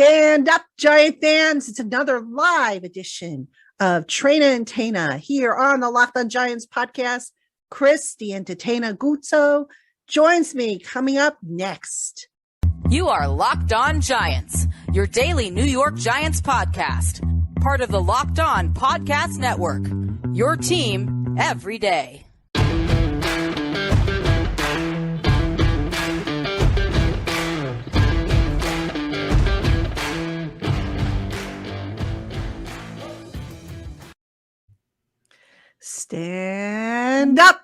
Stand up, Giant fans. It's another live edition of Traina and Tainah here on the LockedOn Giants podcast. Chris, the Entertainah Guzzo, joins me coming up next. You are LockedOn Giants, your daily New York Giants podcast. Part of the LockedOn Podcast Network, your team every day. Stand up.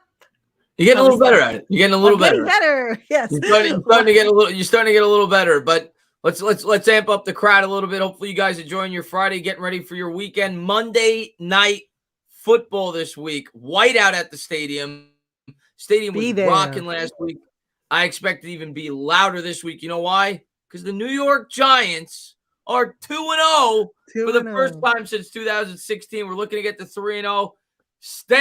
You're getting a little better at it. You're getting a little better. Better. Yes. You're starting to get a little. You're starting to get a little better. But let's amp up the crowd a little bit. Hopefully, you guys enjoying your Friday, getting ready for your weekend. Monday night football this week. Whiteout at the stadium. Stadium was rocking last week. I expect it to even be louder this week. You know why? Because the New York Giants are 2-0 for the first time since 2016. We're looking to get to 3-0. Stand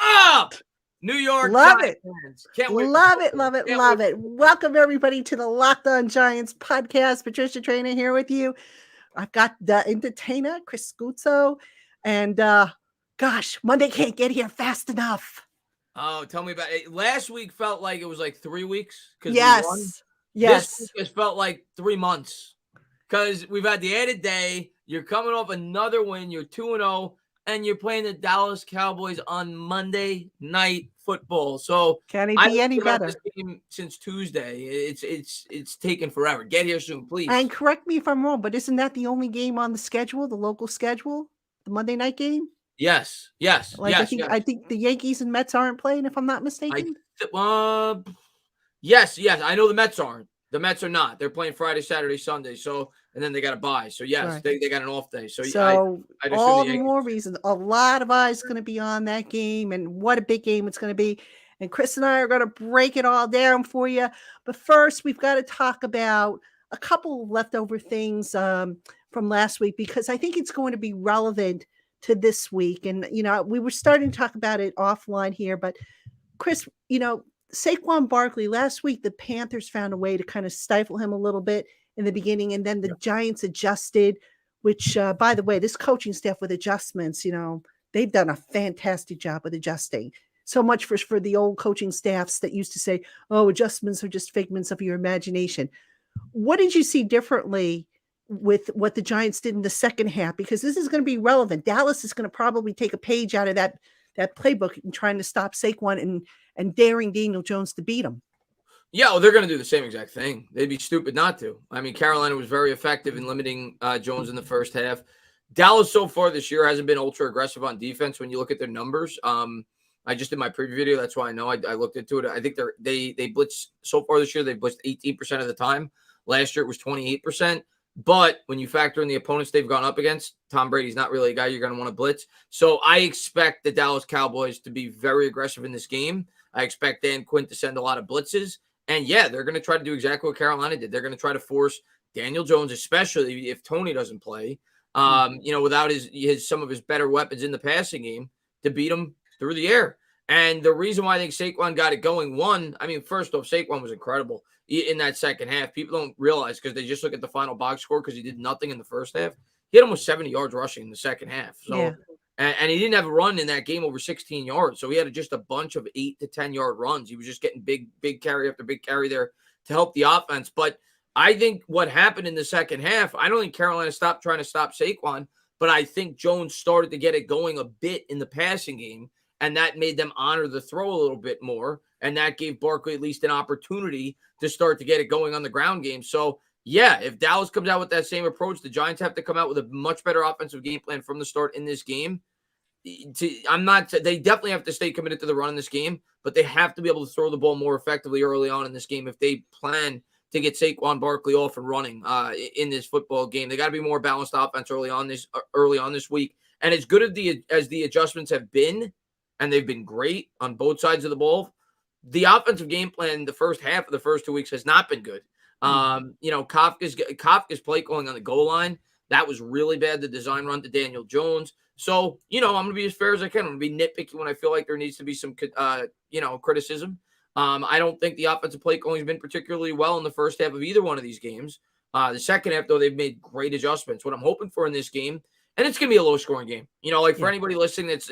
up, New York Giants fans. Can't wait. Love it. Welcome, everybody, to the LockedOn Giants podcast. Patricia Traina here with you. I've got the Entertainah, Chris Guzzo, and gosh, Monday can't get here fast enough. Oh, tell me about it. Last week felt like it was like 3 weeks. Yes. This week has felt like 3 months because we've had the added day. You're coming off another win. You're 2-0. And you're playing the Dallas Cowboys on Monday Night Football. So can it be any better? This game since Tuesday. It's taken forever. Get here soon, please. And correct me if I'm wrong, but isn't that the only game on the schedule, the local schedule, the Monday night game? Yes. I think the Yankees and Mets aren't playing, if I'm not mistaken. Yes. I know the Mets aren't. The Mets are not. They're playing Friday, Saturday, Sunday. So, and then they got a bye. So, yes, right. they got an off day. So I all the more reason. A lot of eyes going to be on that game, and what a big game it's going to be. And Chris and I are going to break it all down for you. But first, we've got to talk about a couple of leftover things from last week, because I think it's going to be relevant to this week. And, we were starting to talk about it offline here, but Chris, Saquon Barkley, last week, the Panthers found a way to kind of stifle him a little bit in the beginning, and then the Giants adjusted, which, by the way, this coaching staff with adjustments, they've done a fantastic job with adjusting. So much for the old coaching staffs that used to say, oh, adjustments are just figments of your imagination. What did you see differently with what the Giants did in the second half? Because this is going to be relevant. Dallas is going to probably take a page out of that playbook and trying to stop Saquon and daring Daniel Jones to beat him. Yeah, well, they're going to do the same exact thing. They'd be stupid not to. I mean, Carolina was very effective in limiting Jones in the first half. Dallas so far this year hasn't been ultra aggressive on defense when you look at their numbers. I just did my preview video. That's why I know. I looked into it. I think they blitz so far this year. They blitzed 18% of the time. Last year it was 28%. But when you factor in the opponents they've gone up against, Tom Brady's not really a guy you're going to want to blitz. So I expect the Dallas Cowboys to be very aggressive in this game. I expect Dan Quinn to send a lot of blitzes. And, yeah, they're going to try to do exactly what Carolina did. They're going to try to force Daniel Jones, especially if Tony doesn't play, without his some of his better weapons in the passing game, to beat him through the air. And the reason why I think Saquon got it going, first off, Saquon was incredible in that second half. People don't realize because they just look at the final box score because he did nothing in the first half. He had almost 70 yards rushing in the second half. So, yeah. And he didn't have a run in that game over 16 yards. So he had just a bunch of 8 to 10 yard runs. He was just getting big carry after big carry there to help the offense. But I think what happened in the second half, I don't think Carolina stopped trying to stop Saquon, but I think Jones started to get it going a bit in the passing game. And that made them honor the throw a little bit more. And that gave Barkley at least an opportunity to start to get it going on the ground game. So, yeah, if Dallas comes out with that same approach, the Giants have to come out with a much better offensive game plan from the start in this game. They definitely have to stay committed to the run in this game, but they have to be able to throw the ball more effectively early on in this game if they plan to get Saquon Barkley off and running in this football game. They got to be more balanced offense early on this week. And as good as the adjustments have been, and they've been great on both sides of the ball, the offensive game plan the first half of the first 2 weeks has not been good. Kafka's play calling on the goal line, that was really bad. The design run to Daniel Jones. So, I'm going to be as fair as I can. I'm going to be nitpicky when I feel like there needs to be some, criticism. I don't think the offensive play calling has been particularly well in the first half of either one of these games. The second half, though, they've made great adjustments. What I'm hoping for in this game, and it's going to be a low-scoring game. For anybody listening that's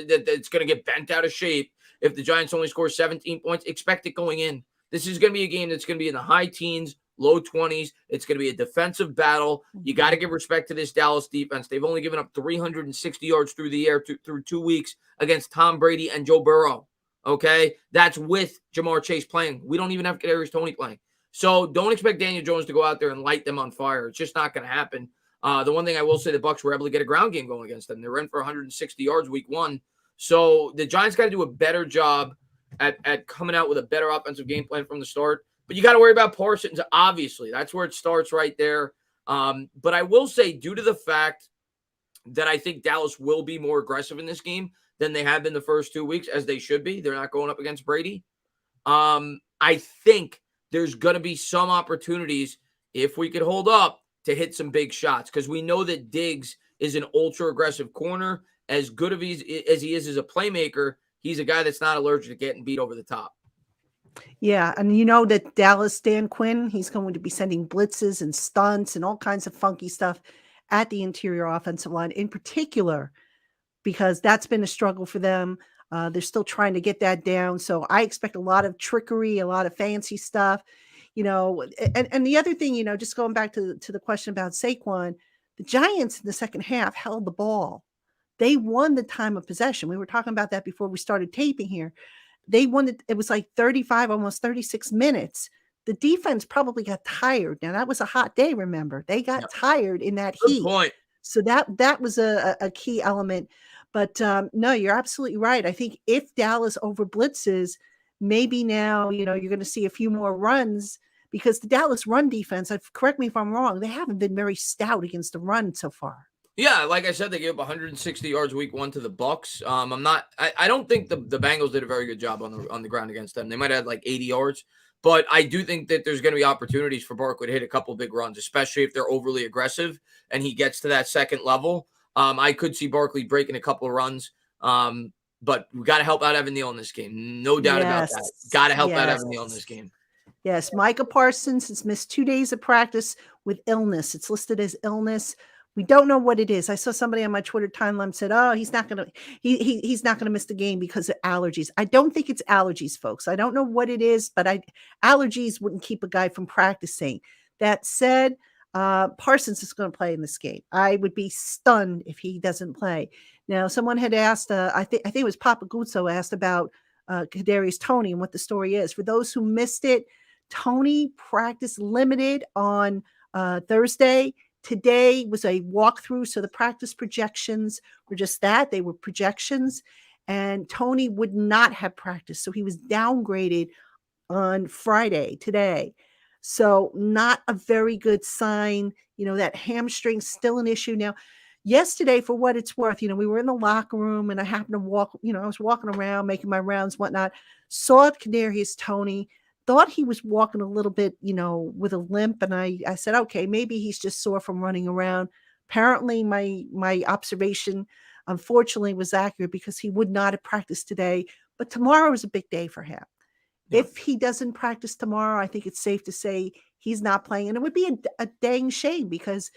going to get bent out of shape, if the Giants only score 17 points, expect it going in. This is going to be a game that's going to be in the high teens, low 20s. It's going to be a defensive battle. You got to give respect to this Dallas defense. They've only given up 360 yards through the air through 2 weeks against Tom Brady and Joe Burrow. Okay? That's with Jamar Chase playing. We don't even have Kadarius Toney playing. So don't expect Daniel Jones to go out there and light them on fire. It's just not going to happen. The one thing I will say, the Bucs were able to get a ground game going against them. They ran for 160 yards week 1. So the Giants got to do a better job at coming out with a better offensive game plan from the start. But you got to worry about Parsons, obviously. That's where it starts right there. But I will say, due to the fact that I think Dallas will be more aggressive in this game than they have been the first 2 weeks, as they should be. They're not going up against Brady. I think there's going to be some opportunities, if we could hold up, to hit some big shots, because we know that Diggs is an ultra-aggressive corner. As good as he is as a playmaker, he's a guy that's not allergic to getting beat over the top. Yeah, and you know that Dallas, Dan Quinn, he's going to be sending blitzes and stunts and all kinds of funky stuff at the interior offensive line, in particular, because that's been a struggle for them. They're still trying to get that down. So I expect a lot of trickery, a lot of fancy stuff, and the other thing, just going back to the question about Saquon, the Giants in the second half held the ball. They won the time of possession. We were talking about that before we started taping here. They won it. It was like 35, almost 36 minutes. The defense probably got tired. Now that was a hot day. Remember, they got tired in that heat. Good point. So that was a key element. But no, you're absolutely right. I think if Dallas over blitzes, maybe now, you're going to see a few more runs, because the Dallas run defense, correct me if I'm wrong, they haven't been very stout against the run so far. Yeah, like I said, they gave up 160 yards week 1 to the Bucs. I don't think the Bengals did a very good job on the ground against them. They might have had like 80 yards, but I do think that there's going to be opportunities for Barkley to hit a couple big runs, especially if they're overly aggressive and he gets to that second level. I could see Barkley breaking a couple of runs, but we got to help out Evan Neal in this game. No doubt about that. Got to help out Evan Neal in this game. Yes, Micah Parsons has missed 2 days of practice with illness. It's listed as illness. We don't know what it is. I saw somebody on my Twitter timeline said, "Oh, he's not going to he's not going to miss the game because of allergies." I don't think it's allergies, folks. I don't know what it is, but allergies wouldn't keep a guy from practicing. That said, Parsons is going to play in this game. I would be stunned if he doesn't play. Now, someone had asked, I think it was Papa Guzzo asked about Kadarius Toney and what the story is. For those who missed it, Toney practiced limited on Thursday. Today was a walkthrough, so the practice projections were just that. They were projections, and Toney would not have practiced, so he was downgraded on Friday, today. So not a very good sign. That hamstring's still an issue. Now, yesterday, for what it's worth, we were in the locker room, and I happened to walk, I was walking around, making my rounds, whatnot, saw Kadarius Toney, thought he was walking a little bit, with a limp. And I said, okay, maybe he's just sore from running around. Apparently my observation, unfortunately, was accurate, because he would not have practiced today. But tomorrow is a big day for him. Yeah. If he doesn't practice tomorrow, I think it's safe to say he's not playing. And it would be a dang shame, because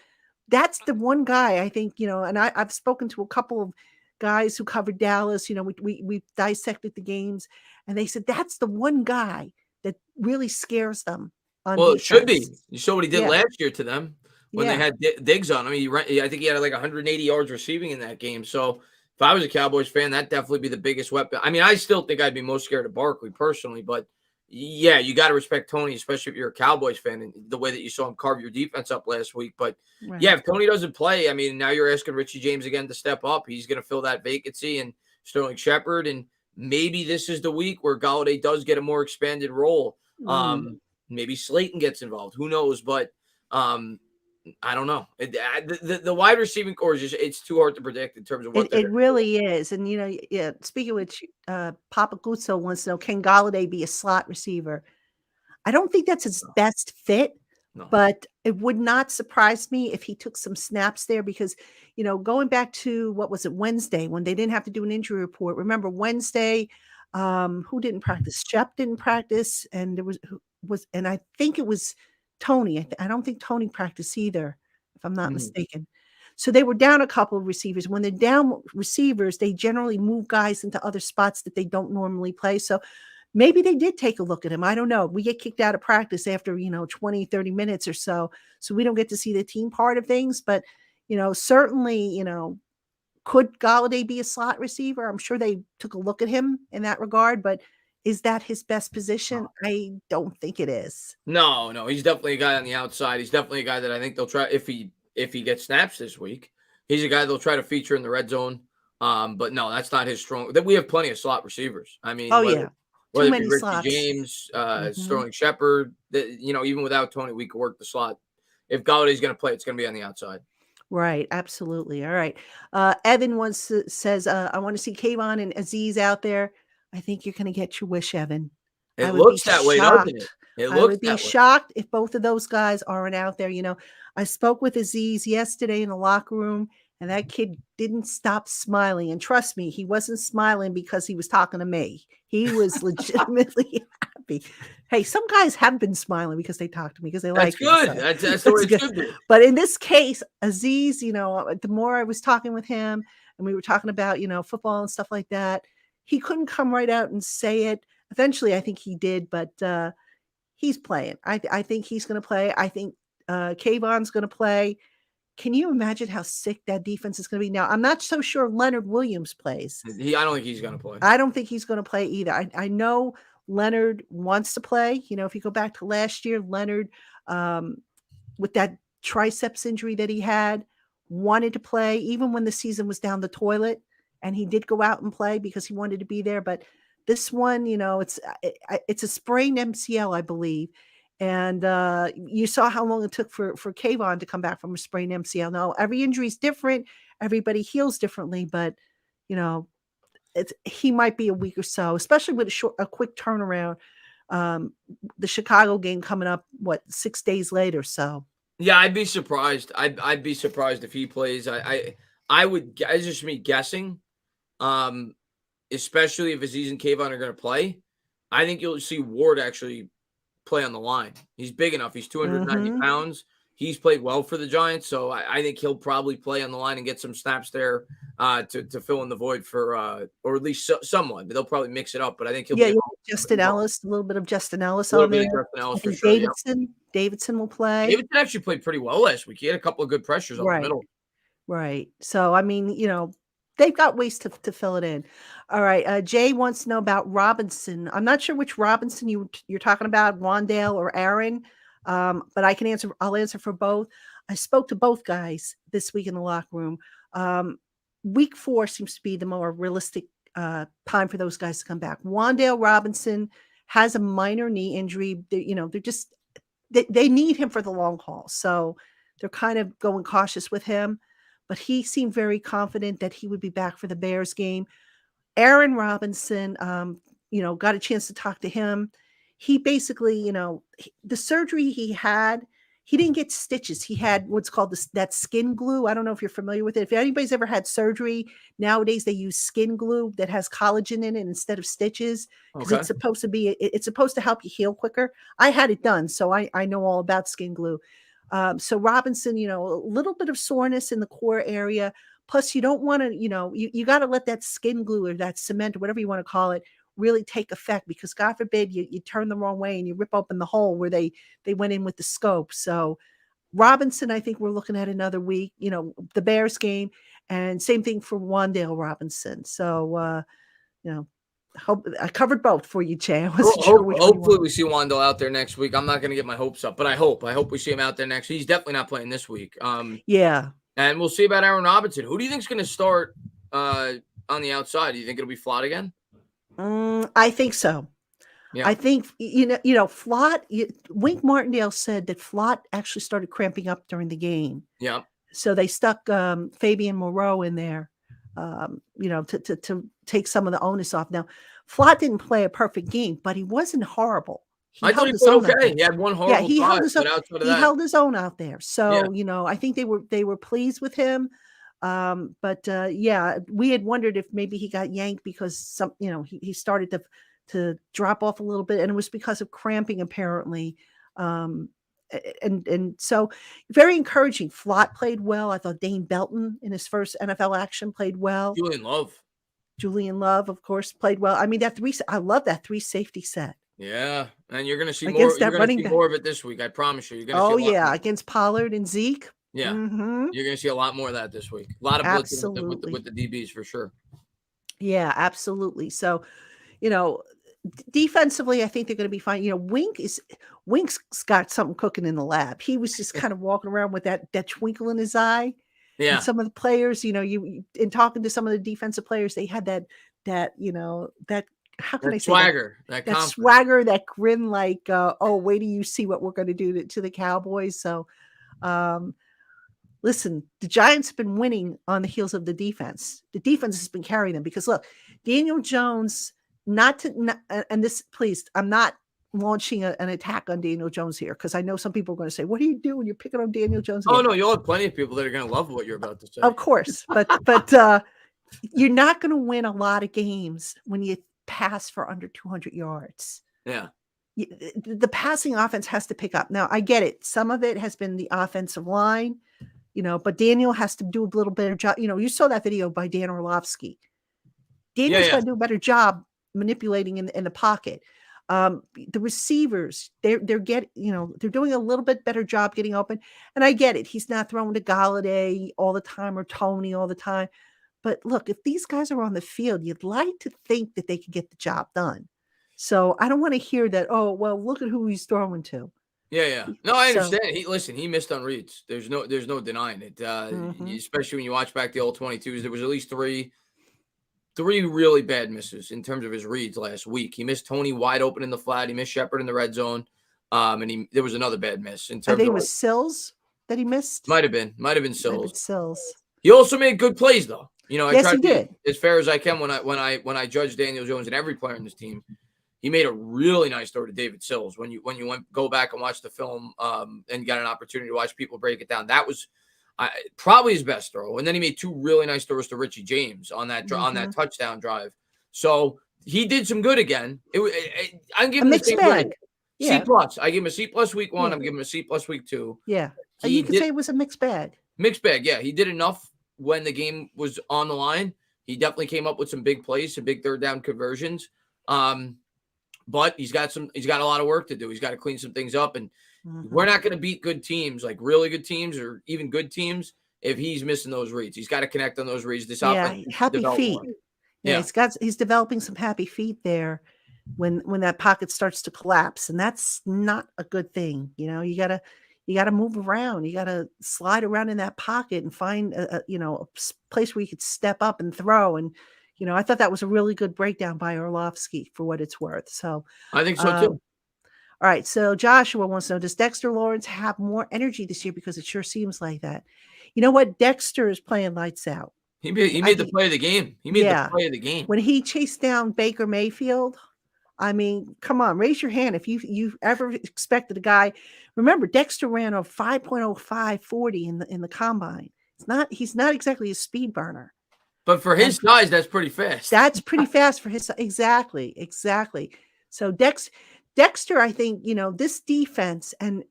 that's the one guy I think, and I've spoken to a couple of guys who covered Dallas. We dissected the games, and they said that's the one guy that really scares them on defense. It should be. You saw what he did last year to them when they had Diggs on him. I think he had like 180 yards receiving in that game. So if I was a Cowboys fan, that'd definitely be the biggest weapon. I mean, I still think I'd be most scared of Barkley personally, but yeah, you got to respect Toney, especially if you're a Cowboys fan, and the way that you saw him carve your defense up last week. But yeah, if Toney doesn't play, I mean, now you're asking Richie James again to step up. He's going to fill that vacancy, and Sterling Shepard, and maybe this is the week where Golladay does get a more expanded role. Maybe Slayton gets involved. Who knows? But I don't know. The wide receiving core is it's too hard to predict in terms of what it really is. And speaking of which, Papa Guzzo wants to know, can Golladay be a slot receiver? I don't think that's his best fit, but it would not surprise me if he took some snaps there, because going back to, what was it, Wednesday, when they didn't have to do an injury report. Remember Wednesday, Who didn't practice? Shep didn't practice, and there and I think it was Tony. I don't think Tony practiced either, if I'm not mistaken. So they were down a couple of receivers. When they're down receivers, they generally move guys into other spots that they don't normally play. So maybe they did take a look at him. I don't know. We get kicked out of practice after, 20, 30 minutes or so. So we don't get to see the team part of things. But, certainly, could Golladay be a slot receiver? I'm sure they took a look at him in that regard. But is that his best position? I don't think it is. No. He's definitely a guy on the outside. He's definitely a guy that I think they'll try if he gets snaps this week. He's a guy they'll try to feature in the red zone. But no, that's not his strong. That we have plenty of slot receivers. I mean, whether it be Richie slots. James, Sterling Shepard, even without Tony, we could work the slot. If Galladay's going to play, it's going to be on the outside. Right, absolutely. All right. Evan says, I want to see Kayvon and Aziz out there. I think you're going to get your wish, Evan. It looks that way, doesn't it? I would be shocked if both of those guys aren't out there. I spoke with Aziz yesterday in the locker room, and that kid didn't stop smiling. And trust me, he wasn't smiling because he was talking to me. He was legitimately happy. Hey, some guys have been smiling because they talk to me because they like me. That's good. That's the way it should be. But in this case, Aziz, the more I was talking with him and we were talking about, football and stuff like that, he couldn't come right out and say it. Eventually, I think he did, but he's playing. I think he's going to play. I think Kayvon's going to play. Can you imagine how sick that defense is going to be? Now, I'm not so sure Leonard Williams plays. I don't think he's going to play. I don't think he's going to play either. I know Leonard wants to play. If you go back to last year, Leonard, with that triceps injury that he had, wanted to play even when the season was down the toilet. And he did go out and play because he wanted to be there. But this one, it's a sprained MCL, I believe. And you saw how long it took for Kayvon to come back from a sprained MCL. Now, every injury is different. Everybody heals differently. But, he might be a week or so, especially with a quick turnaround. The Chicago game coming up, 6 days later. So, yeah, I'd be surprised. I'd be surprised if he plays. I would. It's just me guessing. Especially if Aziz and Kayvon are going to play, I think you'll see Ward actually play on the line. He's big enough. He's 290 pounds. He's played well for the Giants, so I think he'll probably play on the line and get some snaps there to fill in the void for, or at least someone. They'll probably mix it up, but I think he'll be Justin Ellis, a little bit of Justin Ellis on there. Davidson will play. Davidson actually played pretty well last week. He had a couple of good pressures up the middle. Right. So, I mean, they've got ways to fill it in. All right. Jay wants to know about Robinson. I'm not sure which Robinson you're talking about, Wandale or Aaron, but I can answer. I'll answer for both. I spoke to both guys this week in the locker room. Week 4 seems to be the more realistic time for those guys to come back. Wandale Robinson has a minor knee injury. They're just they need him for the long haul, so they're kind of going cautious with him. But he seemed very confident that he would be back for the Bears game. Aaron Robinson, got a chance to talk to him. He basically, the surgery he had, he didn't get stitches. He had what's called that skin glue. I don't know if you're familiar with it. If anybody's ever had surgery, nowadays they use skin glue that has collagen in it instead of stitches. Because it's supposed to help you heal quicker. I had it done, so I know all about skin glue. So Robinson, a little bit of soreness in the core area. Plus, you don't want to, you got to let that skin glue or that cement or whatever you want to call it really take effect, because God forbid you turn the wrong way and you rip open the hole where they went in with the scope. So Robinson, I think we're looking at another week, the Bears game, and same thing for Wandale Robinson. So, hope I covered both for you, Jay. I wasn't sure which hopefully we see Wandale out there next week. I'm not going to get my hopes up, but I hope we see him out there next week. He's definitely not playing this week. Yeah. And we'll see about Aaron Robinson. Who do you think is going to start on the outside? Do you think it'll be Flott again? I think so. Yeah. I think, Flott, Wink Martindale said that Flott actually started cramping up during the game. Yeah. So they stuck Fabian Moreau in there, to take some of the onus off. Now, Flott didn't play a perfect game, but he wasn't horrible. I thought he played okay. He had one horrible he held his own out there. So, I think they were pleased with him. Yeah, we had wondered if maybe he got yanked because he started to drop off a little bit, and it was because of cramping apparently. And so very encouraging. Flott played well. I thought Dane Belton in his first NFL action played well. Julian Love, of course, played well. I mean, I love that 3 safety set. Yeah, and you're going to see more. Against You're that going to running see back. more of it this week. I promise you. You're going to see. Oh yeah, against Pollard and Zeke. Yeah, Mhm. you're going to see a lot more of that this week. A lot of blitzing with the DBs for sure. Yeah, absolutely. So, defensively, I think they're going to be fine. Wink's got something cooking in the lab. He was just kind of walking around with that twinkle in his eye. Yeah. And some of the players, you in talking to some of the defensive players, they had that how can I say swagger, that swagger, that grin, like, oh, wait till you see what we're going to do to the Cowboys. So, listen, the Giants have been winning on the heels of the defense. The defense has been carrying them because look, Daniel Jones, and this, please, I'm not launching an attack on Daniel Jones here because I know some people are going to say, what do you do when you're picking on Daniel Jones again? Oh no, you'll have plenty of people that are going to love what you're about to say. Of course, but you're not going to win a lot of games when you pass for under 200 yards. Yeah. The passing offense has to pick up. Now, I get it. Some of it has been the offensive line, but Daniel has to do a little better job. You saw that video by Dan Orlovsky. Daniel's got to do a better job manipulating in the pocket. The receivers, they're doing a little bit better job getting open. And I get it. He's not throwing to Golladay all the time or Tony all the time. But look, if these guys are on the field, you'd like to think that they could get the job done. So I don't want to hear that, oh, well, look at who he's throwing to. Yeah. No, I understand. He missed on reads. There's no denying it. Especially when you watch back the old 22s, there was at least three really bad misses in terms of his reads last week. He missed Tony wide open in the flat. He missed Shepard in the red zone. And there was another bad miss in terms I think it was Sills that he missed. Might have been Sills. He also made good plays though. I tried to be as fair as I can when I judge Daniel Jones and every player in this team. He made a really nice throw to David Sills. When you go back and watch the film and got an opportunity to watch people break it down, that was probably his best throw. And then he made 2 really nice throws to Richie James on that touchdown drive. So he did some good again. I'm giving him the same grade. Yeah. C+. I give him a C+ week 1. I'm giving him a C+ week 2. Yeah. You could say it was a mixed bag. Mixed bag. Yeah. He did enough when the game was on the line. He definitely came up with some big plays, some big third down conversions. But he's got a lot of work to do. He's got to clean some things up. And we're not going to beat good teams, like really good teams or even good teams, if he's missing those reads. He's got to connect on those reads. This offense, happy feet. Yeah, he's developing some happy feet there when that pocket starts to collapse, and that's not a good thing. You gotta move around. You gotta slide around in that pocket and find a place where you could step up and throw. And I thought that was a really good breakdown by Orlovsky for what it's worth. So I think so too. All right. So Joshua wants to know, does Dexter Lawrence have more energy this year? Because it sure seems like that. You know what? Dexter is playing lights out. He made the play of the game. He made the play of the game. When he chased down Baker Mayfield, I mean, come on, raise your hand if you ever expected a guy. Remember, Dexter ran a 5.0540 in the combine. He's not exactly a speed burner. But for his size, that's pretty fast. That's pretty fast for his size. Exactly. So Dexter, I think, this defense, and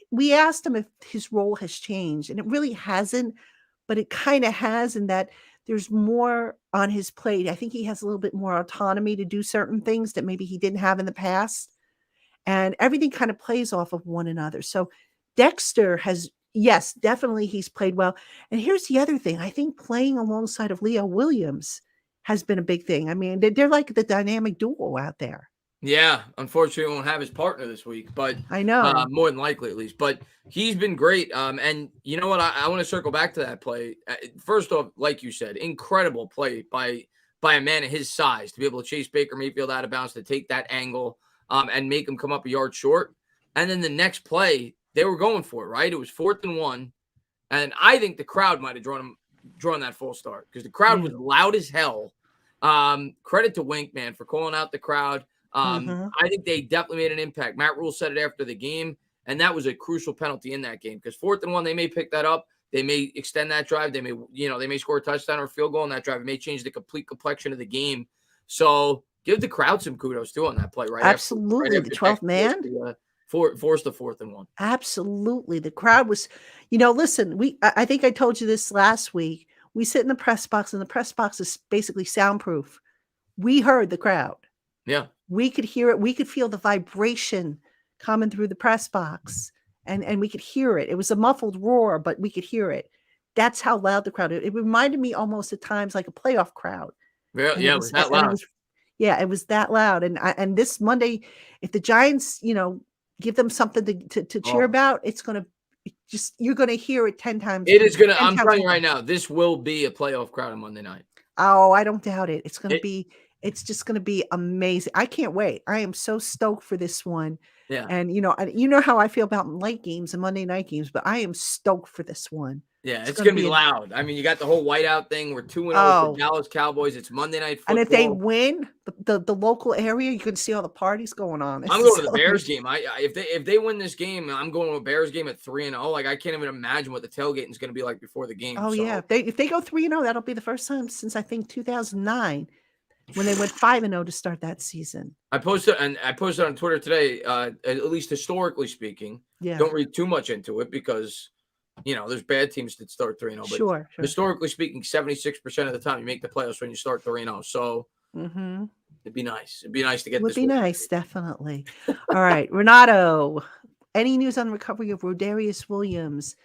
we asked him if his role has changed, and it really hasn't, but it kind of has, in that there's more on his plate. I think he has a little bit more autonomy to do certain things that maybe he didn't have in the past. And everything kind of plays off of one another. So Dexter has, yes, definitely he's played well. And here's the other thing. I think playing alongside of Leo Williams has been a big thing. I mean, they're like the dynamic duo out there. Yeah, unfortunately, he won't have his partner this week, but I know more than likely, at least. But he's been great. And you know what? I want to circle back to that play. First off, like you said, incredible play by a man of his size to be able to chase Baker Mayfield out of bounds, to take that angle and make him come up a yard short. And then the next play, they were going for it, right? It was 4th and 1, and I think the crowd might have drawn that full start because the crowd was loud as hell. Credit to Wink, man, for calling out the crowd. I think they definitely made an impact. Matt Rule said it after the game, and that was a crucial penalty in that game because 4th and 1, they may pick that up. They may extend that drive. They may score a touchdown or a field goal on that drive. It may change the complete complexion of the game. So give the crowd some kudos too on that play, right? Absolutely. The 12th man. Forced the 4th and 1. Absolutely. The crowd was, listen, I think I told you this last week. We sit in the press box, and the press box is basically soundproof. We heard the crowd. Yeah. We could hear it. We could feel the vibration coming through the press box, and we could hear it. It was a muffled roar, but we could hear it. That's how loud the crowd is. It reminded me almost at times like a playoff crowd. Yeah, it was that loud. It was that loud. And this Monday, if the Giants, give them something to cheer about, it's going to you're going to hear it 10 times. It is going to, I'm telling you right now, this will be a playoff crowd on Monday night. Oh, I don't doubt it. It's going to be, it's just going to be amazing. I can't wait. I am so stoked for this one. Yeah. And, you know how I feel about late games and Monday night games, but I am stoked for this one. Yeah, it's going to be loud. I mean, you got the whole whiteout thing. We're 2-0 with the Dallas Cowboys. It's Monday night football. And if they win the local area, you can see all the parties going on. I'm going to the Bears game. If they win this game, I'm going to a Bears game at 3-0. Like, I can't even imagine what the tailgating is going to be like before the game. Oh, yeah. If they go 3-0, that'll be the first time since I think 2009 when they went 5-0 to start that season. I posted on Twitter today, at least historically speaking. Yeah. Don't read too much into it because there's bad teams that start 3-0. But sure. Historically speaking, 76% of the time you make the playoffs when you start 3-0. So it'd be nice. It'd be nice to get this. Would be nice, definitely. All right, Renato. Any news on the recovery of Rodarius Williams?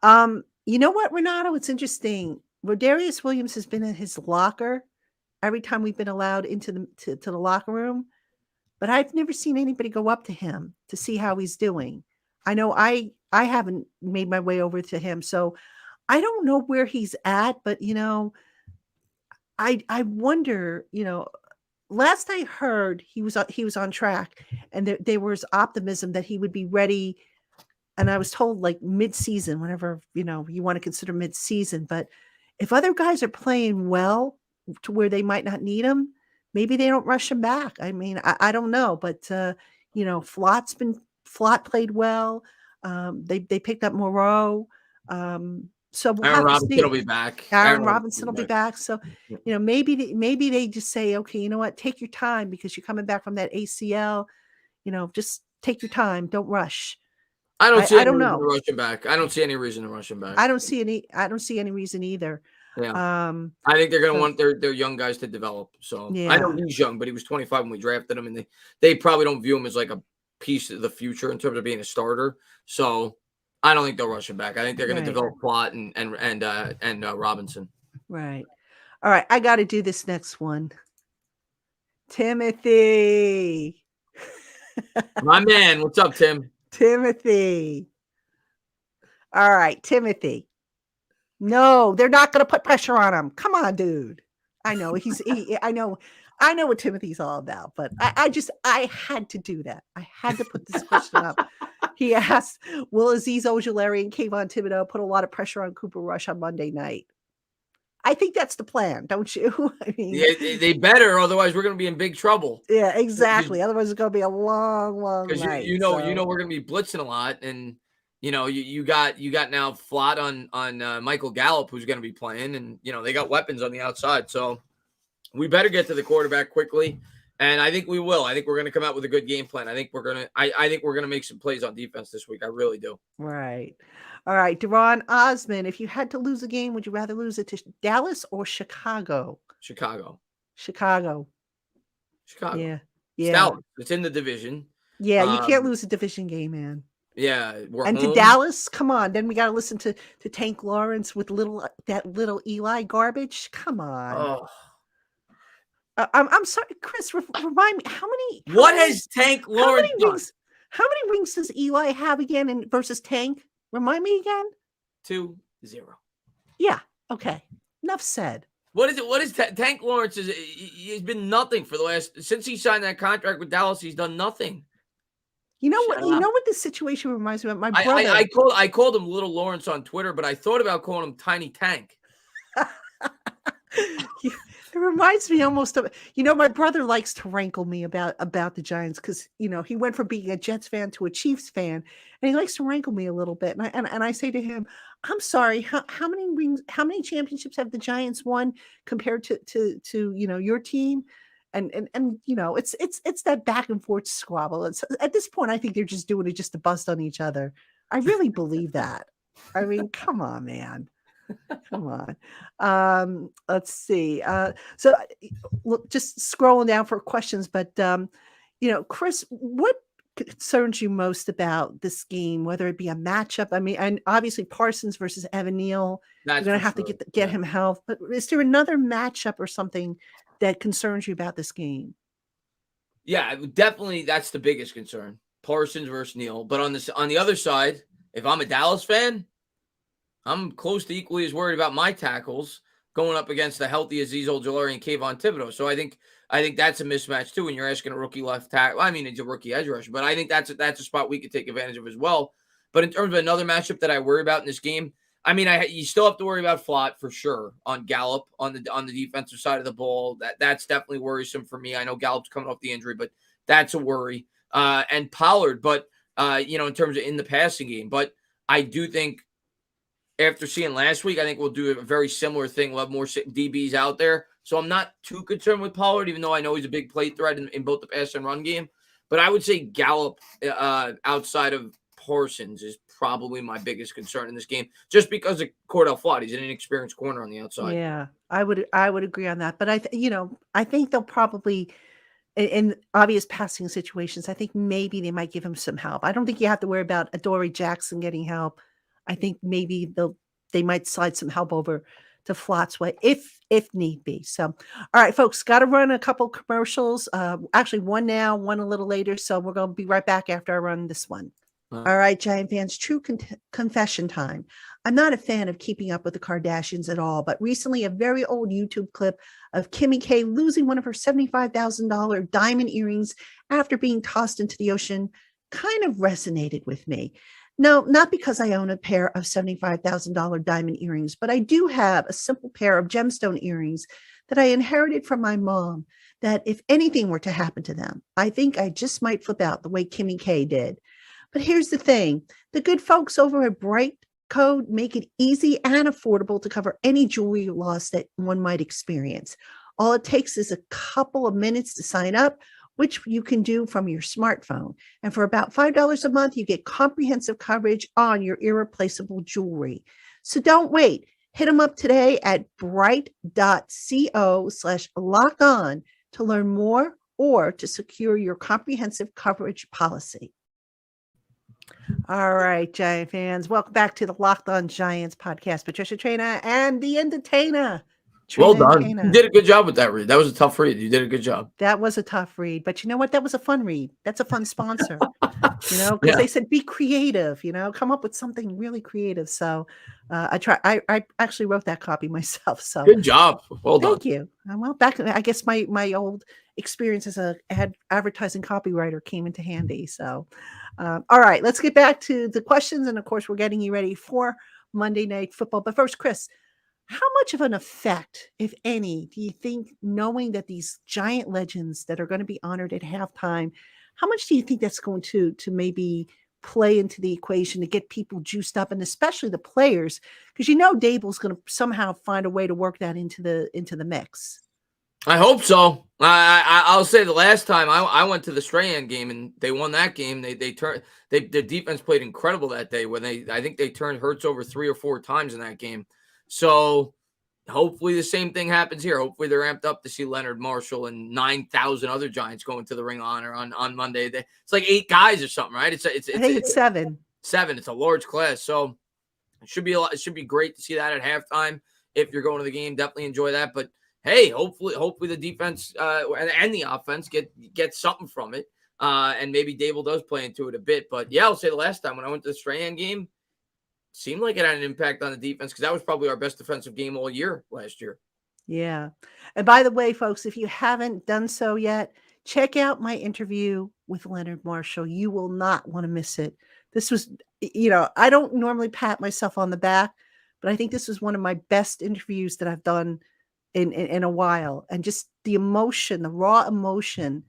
You know what, Renato? It's interesting. Rodarius Williams has been in his locker every time we've been allowed into the locker room, but I've never seen anybody go up to him to see how he's doing. I know I haven't made my way over to him, so I don't know where he's at, but I wonder, last I heard he was on track, and there was optimism that he would be ready. And I was told like mid-season, whenever, you want to consider mid-season, but if other guys are playing well to where they might not need him, maybe they don't rush him back. I mean, I don't know, but Flott played well. They picked up Moreau. So we'll Aaron have Robinson to see. will be back. Aaron Robinson will be back. So, maybe they just say, okay, you know what? Take your time because you're coming back from that ACL. Just take your time. Don't rush. I don't see any reason know. to rush him back. I don't see any reason to rush him back. I don't see any reason either. Yeah. I think they're going to want their young guys to develop. So I know he's young, but he was 25 when we drafted him, and they probably don't view him as like a piece of the future in terms of being a starter. So I don't think they'll rush him back. I think they're going to develop Flott and Robinson. Right. All right. I got to do this next one. Timothy. My man. What's up, Tim? Timothy. All right, Timothy. No, they're not going to put pressure on him. Come on, dude. I know I know what Timothy's all about, but I had to do that. I had to put this question up. He asked, will Azeez Ojulari and Kayvon Thibodeau put a lot of pressure on Cooper Rush on Monday night? I think that's the plan, don't you? I mean, they better, otherwise we're going to be in big trouble. Yeah, exactly. Otherwise, it's going to be a long night. Because we're going to be blitzing a lot, and you got now Flott on Michael Gallup, who's going to be playing, and they got weapons on the outside, so we better get to the quarterback quickly, and I think we will. I think we're going to come out with a good game plan. I think we're going to make some plays on defense this week. I really do. Right. All right, Deron Osman, if you had to lose a game, would you rather lose it to Dallas or Chicago? Chicago. Yeah. It's in the division. Yeah, you can't lose a division game, man. Yeah, and home. To Dallas, come on. Then we got to listen to Tank Lawrence with that little Eli garbage. Come on. Oh. I'm sorry, Chris. Remind me how many? Has Tank Lawrence done? How many rings does Eli have again versus Tank? Remind me again. 2-0. Yeah. Okay. Enough said. What is Tank Lawrence? He's been nothing for the last since he signed that contract with Dallas. He's done nothing. You know what this situation reminds me of? My brother. I called him Little Lawrence on Twitter, but I thought about calling him Tiny Tank. It reminds me almost of, my brother likes to rankle me about the Giants because, he went from being a Jets fan to a Chiefs fan, and he likes to rankle me a little bit. And I say to him, I'm sorry, how many championships have the Giants won compared to your team? And it's that back and forth squabble. It's, at this point, I think they're just doing it just to bust on each other. I really believe that. I mean, come on, man. Come on. Let's see. So look, just scrolling down for questions, but Chris, what concerns you most about this game, whether it be a matchup? I mean, and obviously Parsons versus Evan Neal, you're going to have to get him health, but is there another matchup or something that concerns you about this game? Yeah, definitely. That's the biggest concern. Parsons versus Neal. But on the other side, if I'm a Dallas fan, I'm close to equally as worried about my tackles going up against the healthy Azeez Ojulari and Kayvon Thibodeau. So I think that's a mismatch too when you're asking a rookie left tackle. I mean, it's a rookie edge rusher, but I think that's a spot we could take advantage of as well. But in terms of another matchup that I worry about in this game, I mean, you still have to worry about Flott for sure on Gallup on the defensive side of the ball. That's definitely worrisome for me. I know Gallup's coming off the injury, but that's a worry. And Pollard, but in terms of in the passing game, but I do think, after seeing last week, I think we'll do a very similar thing. We'll have more DBs out there. So I'm not too concerned with Pollard, even though I know he's a big play threat in both the pass and run game. But I would say Gallup outside of Parsons is probably my biggest concern in this game, just because of Cordell Flott. He's an inexperienced corner on the outside. Yeah, I would agree on that. But I think they'll probably, in obvious passing situations, I think maybe they might give him some help. I don't think you have to worry about Adoree Jackson getting help. I think maybe they might slide some help over to Flott's way if need be. So, all right, folks, got to run a couple commercials. Actually, one now, one a little later. So we're going to be right back after I run this one. All right, Giant fans, true confession time. I'm not a fan of Keeping Up with the Kardashians at all, but recently a very old YouTube clip of Kimmy K losing one of her $75,000 diamond earrings after being tossed into the ocean kind of resonated with me. No, not because I own a pair of $75,000 diamond earrings, but I do have a simple pair of gemstone earrings that I inherited from my mom that if anything were to happen to them, I think I just might flip out the way Kimmy K did. But here's the thing. The good folks over at Bright Code make it easy and affordable to cover any jewelry loss that one might experience. All it takes is a couple of minutes to sign up, which you can do from your smartphone. And for about $5 a month, you get comprehensive coverage on your irreplaceable jewelry. So don't wait. Hit them up today at bright.co/lockedon to learn more or to secure your comprehensive coverage policy. All right, Giant fans, welcome back to the LockedOn Giants podcast. Patricia Traina and the Entertainah. Well done. You did a good job with that read. That was a tough read. You did a good job. That was a tough read. But you know what? That was a fun read. That's a fun sponsor. Because they said be creative, come up with something really creative. So I actually wrote that copy myself. So good job. Well done. Thank you. Well, back, I guess my old experience as a advertising copywriter came into handy. So all right, let's get back to the questions. And of course, we're getting you ready for Monday Night Football. But first, Chris, how much of an effect, if any, do you think knowing that these Giant legends that are going to be honored at halftime, how much do you think that's going to maybe play into the equation to get people juiced up, and especially the players? Because Daboll's going to somehow find a way to work that into the mix. I hope so. I'll say the last time I went to the Traina game and they won that game, their defense played incredible that day when I think they turned Hurts over 3 or 4 times in that game. So hopefully the same thing happens here. Hopefully they're amped up to see Leonard Marshall and 9,000 other Giants going to the Ring of Honor on Monday. It's like 8 guys or something, right? I think it's 7. 7. It's a large class, so it should be a lot. It should be great to see that at halftime. If you're going to the game, definitely enjoy that. But hey, hopefully the defense and the offense get something from it, and maybe Daboll does play into it a bit. But yeah, I'll say the last time when I went to the Traina game, seemed like it had an impact on the defense because that was probably our best defensive game all year last year. Yeah. And by the way, folks, if you haven't done so yet, check out my interview with Leonard Marshall. You will not want to miss it. This was, I don't normally pat myself on the back, but I think this was one of my best interviews that I've done in a while. And just the emotion, the raw emotion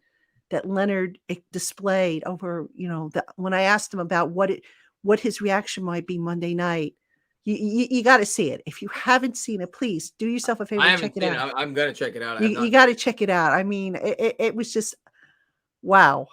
that Leonard displayed over, when I asked him about what his reaction might be Monday night, you got to see it. If you haven't seen it, please do yourself a favor I and haven't check it seen out. it. I'm gonna check it out. You got to check it out. I mean, it was just wow.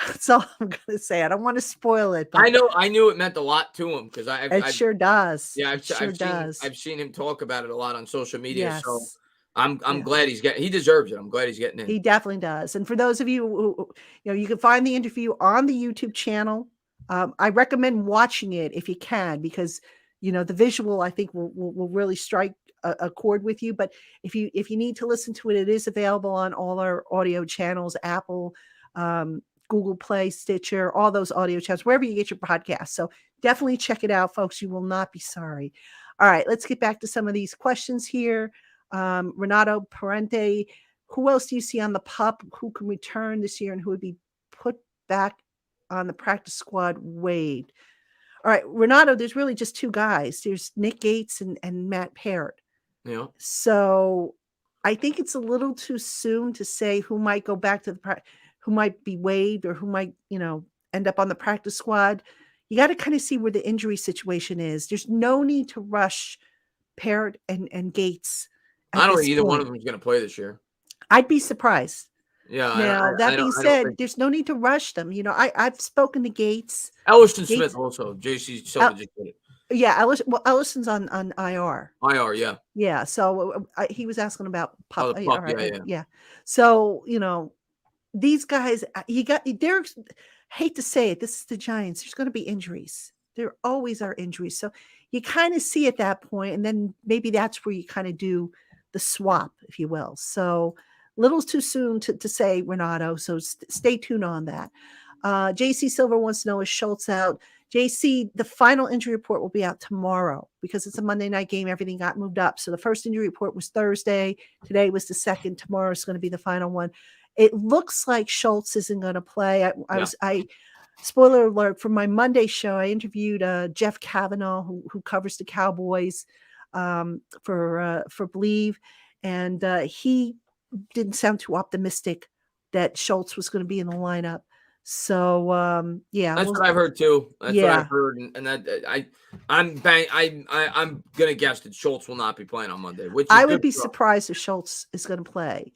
That's all I'm gonna say. I don't want to spoil it, but I knew it meant a lot to him because it sure does. yeah, It sure does. I've seen him talk about it a lot on social media. So Yes. I'm Yeah. glad he deserves it. I'm glad he's getting in. He definitely does. And for those of you who, you can find the interview on the YouTube channel. I recommend watching it if you can, because the visual I think will really strike a chord with you. But if you need to listen to it, it is available on all our audio channels, Apple, Google Play, Stitcher, all those audio channels, wherever you get your podcasts. So definitely check it out, folks. You will not be sorry. All right, let's get back to some of these questions here. Renato Parente, who else do you see on the pup who can return this year and who would be put back on the practice squad waived? All right, Renato, there's really just two guys. There's Nick Gates and Matt Parrott. Yeah. So I think it's a little too soon to say who might go back to who might be waived or who might, end up on the practice squad. You got to kind of see where the injury situation is. There's no need to rush Parrott and Gates. I don't think either one of them is going to play this year. I'd be surprised. Yeah. Now, that being said, there's no need to rush them. I've spoken to Gates. Ellison Smith also. JC Silva just did it. Yeah, Ellison's on IR. IR, yeah. Yeah, so he was asking about Pup. Oh, the Pup, yeah. So, these guys, they're, hate to say it, this is the Giants. There's going to be injuries. There always are injuries. So you kind of see at that point, and then maybe that's where you kind of do the swap, if you will. So little too soon to say, Renato. So stay tuned on that. JC Silver wants to know, is Schultz out? JC, the final injury report will be out tomorrow because it's a Monday night game. Everything got moved up. So the first injury report was Thursday. Today was the second. Tomorrow is going to be the final one. It looks like Schultz isn't going to play. Spoiler alert, for my Monday show, I interviewed Jeff Kavanaugh, who covers the Cowboys for Believe. And he didn't sound too optimistic that Schultz was going to be in the lineup. So yeah, that's what I've heard too. That's what I've heard, and that I'm gonna guess that Schultz will not be playing on Monday. Which I would be surprised if Schultz is going to play.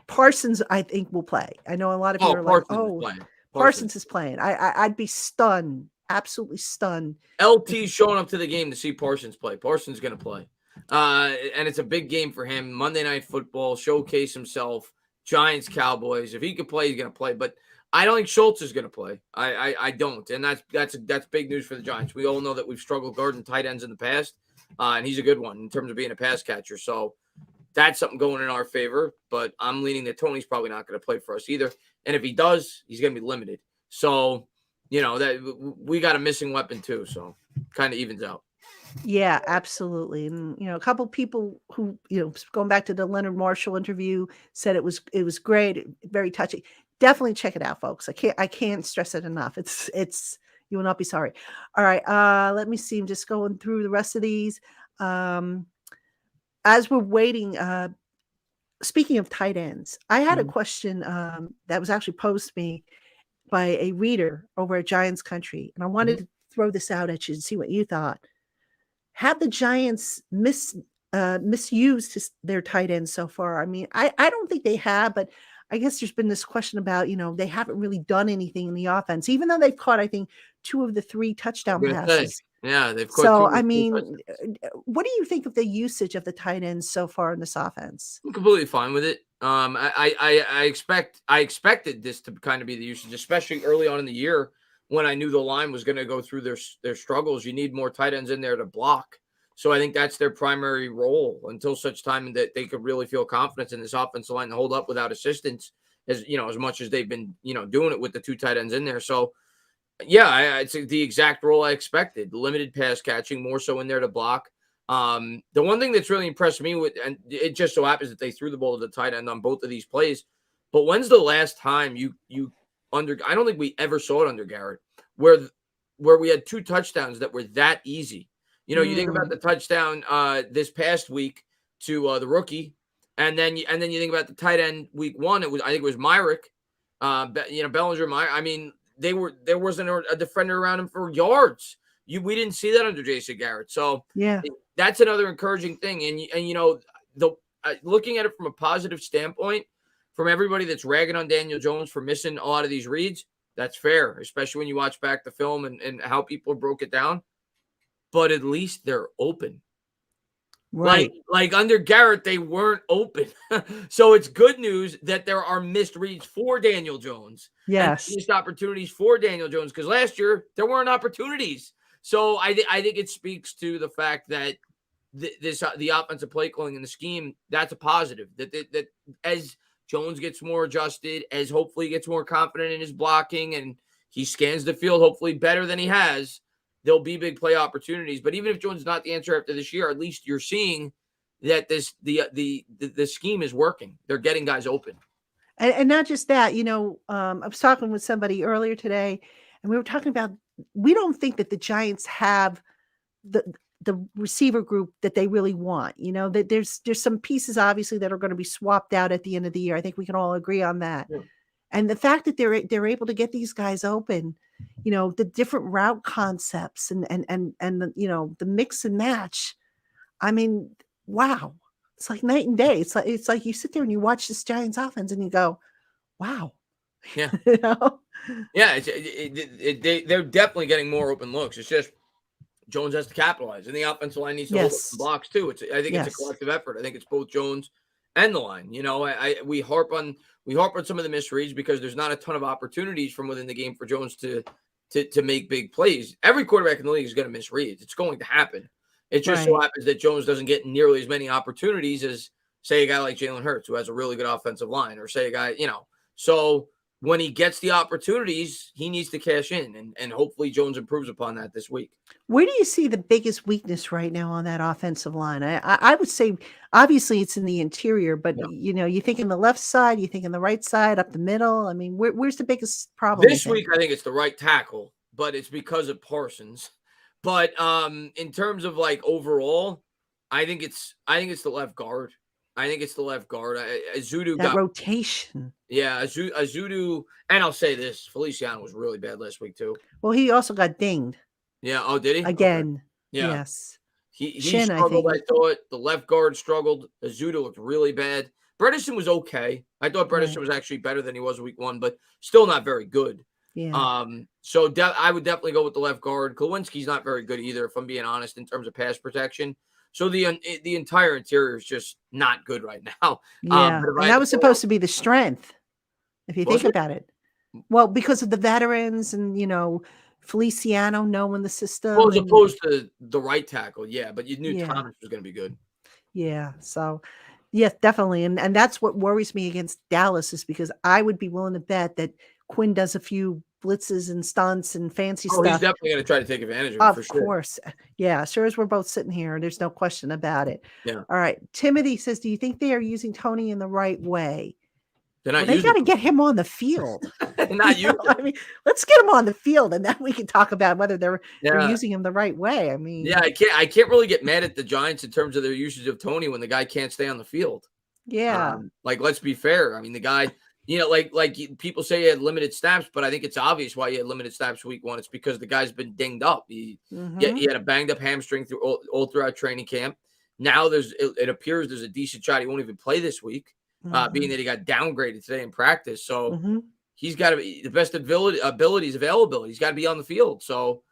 Parsons, I think, will play. I know a lot of you are like, Parsons is playing. I'd be stunned, absolutely stunned. LT showing up to the game to see Parsons play. Parsons going to play, and it's a big game for him. Monday Night Football, showcase himself. Giants, Cowboys. If he could play, he's going to play. But I don't think Schultz is going to play. I don't, and that's big news for the Giants. We all know that we've struggled guarding tight ends in the past, and he's a good one in terms of being a pass catcher. So that's something going in our favor. But I'm leaning that Tony's probably not going to play for us either. And if he does, he's going to be limited. So that we got a missing weapon too. So kind of evens out. Yeah, absolutely. And a couple people who going back to the Leonard Marshall interview said it was great, very touching. Definitely check it out, folks. I can't stress it enough. It's you will not be sorry. All right, let me see. I'm just going through the rest of these. As we're waiting, speaking of tight ends, I had a question that was actually posed to me by a reader over at Giants Country, and I wanted to throw this out at you and see what you thought. Have the Giants misused their tight ends so far? I mean, I don't think they have, but I guess there's been this question about, they haven't really done anything in the offense, even though they've caught, I think, 2 of the 3 touchdown passes. Yeah, they've caught. So, I mean, what do you think of the usage of the tight ends so far in this offense? I'm completely fine with it. I expected this to kind of be the usage, especially early on in the year. When I knew the line was going to go through their struggles, you need more tight ends in there to block. So I think that's their primary role until such time that they could really feel confidence in this offensive line to hold up without assistance, as much as they've been, doing it with the 2 tight ends in there. So yeah, it's the exact role I expected. Limited pass catching, more so in there to block. The one thing that's really impressed me with, and it just so happens that they threw the ball to the tight end on both of these plays. But when's the last time I don't think we ever saw it under Garrett, where we had 2 touchdowns that were that easy. You know, you think about the touchdown this past week to the rookie, and then you think about the tight end week 1. I think it was Myrick, Bellinger. I mean, there wasn't a defender around him for yards. We didn't see that under Jason Garrett. So yeah, that's another encouraging thing. And looking at it from a positive standpoint, from everybody that's ragging on Daniel Jones for missing a lot of these reads, that's fair, especially when you watch back the film and how people broke it down. But at least they're open. right. Like under Garrett, they weren't open. So it's good news that there are missed reads for Daniel Jones. Yes. And missed opportunities for Daniel Jones, because last year there weren't opportunities. So I think it speaks to the fact that the offensive play calling and the scheme, that's a positive. That as Jones gets more adjusted, as hopefully gets more confident in his blocking, and he scans the field hopefully better than he has, there'll be big play opportunities. But even if Jones is not the answer after this year, at least you're seeing that the scheme is working. They're getting guys open. And not just that, I was talking with somebody earlier today, and we were talking about, we don't think that the Giants have the receiver group that they really want. That there's some pieces obviously that are going to be swapped out at the end of the year. I think we can all agree on that. Yeah. And the fact that they're able to get these guys open, the different route concepts and the mix and match. I mean, wow. It's like night and day. It's like you sit there and you watch this Giants offense and you go, wow. Yeah. Yeah. They're definitely getting more open looks. It's just Jones has to capitalize, and the offensive line needs to hold up the blocks too. I think it's a collective effort. I think it's both Jones and the line. We harp on some of the misreads because there's not a ton of opportunities from within the game for Jones to make big plays. Every quarterback in the league is going to miss reads. It's going to happen. It just so happens that Jones doesn't get nearly as many opportunities as, say, a guy like Jalen Hurts, who has a really good offensive line, or say a guy, So when he gets the opportunities, he needs to cash in, and hopefully Jones improves upon that this week. Where do you see the biggest weakness right now on that offensive line? I would say, obviously, it's in the interior, but, you think in the left side, you think in the right side, up the middle. I mean, where's the biggest problem? This week, I think it's the right tackle, but it's because of Parsons. But in terms of overall, I think it's the left guard. Azudu got rotation. Yeah, Azudu, and I'll say this: Feliciano was really bad last week too. Well, he also got dinged. Yeah. Oh, did he? Again. Okay. Yeah. Yes. He struggled. I thought the left guard struggled. Azudu looked really bad. Bredesen was okay. I thought Bredesen was actually better than he was week 1, but still not very good. Yeah. So I would definitely go with the left guard. Klawinski's not very good either, if I'm being honest, in terms of pass protection. So the entire interior is just not good right now. Yeah, and that was supposed to be the strength, if you think about it. Well, because of the veterans and Feliciano knowing the system. Well, as opposed to the right tackle, but you knew Thomas was going to be good. Yeah, so yes, definitely, and that's what worries me against Dallas, is because I would be willing to bet that Quinn does a few blitzes and stunts and fancy stuff. He's definitely going to try to take advantage of it, for sure. Of course. Yeah, sure as we're both sitting here, there's no question about it. Yeah. All right. Timothy says, do you think they are using Tony in the right way? They got to get him on the field. Not you. I mean, let's get him on the field, and then we can talk about whether they're using him the right way. I mean, I can't really get mad at the Giants in terms of their usage of Tony when the guy can't stay on the field. Yeah. Let's be fair. I mean, the guy, like people say he had limited snaps, but I think it's obvious why he had limited snaps week 1. It's because the guy's been dinged up. He had a banged up hamstring all throughout training camp. Now it appears there's a decent shot he won't even play this week. Being that he got downgraded today in practice. So he's got to be the best abilities available. He's got to be on the field. So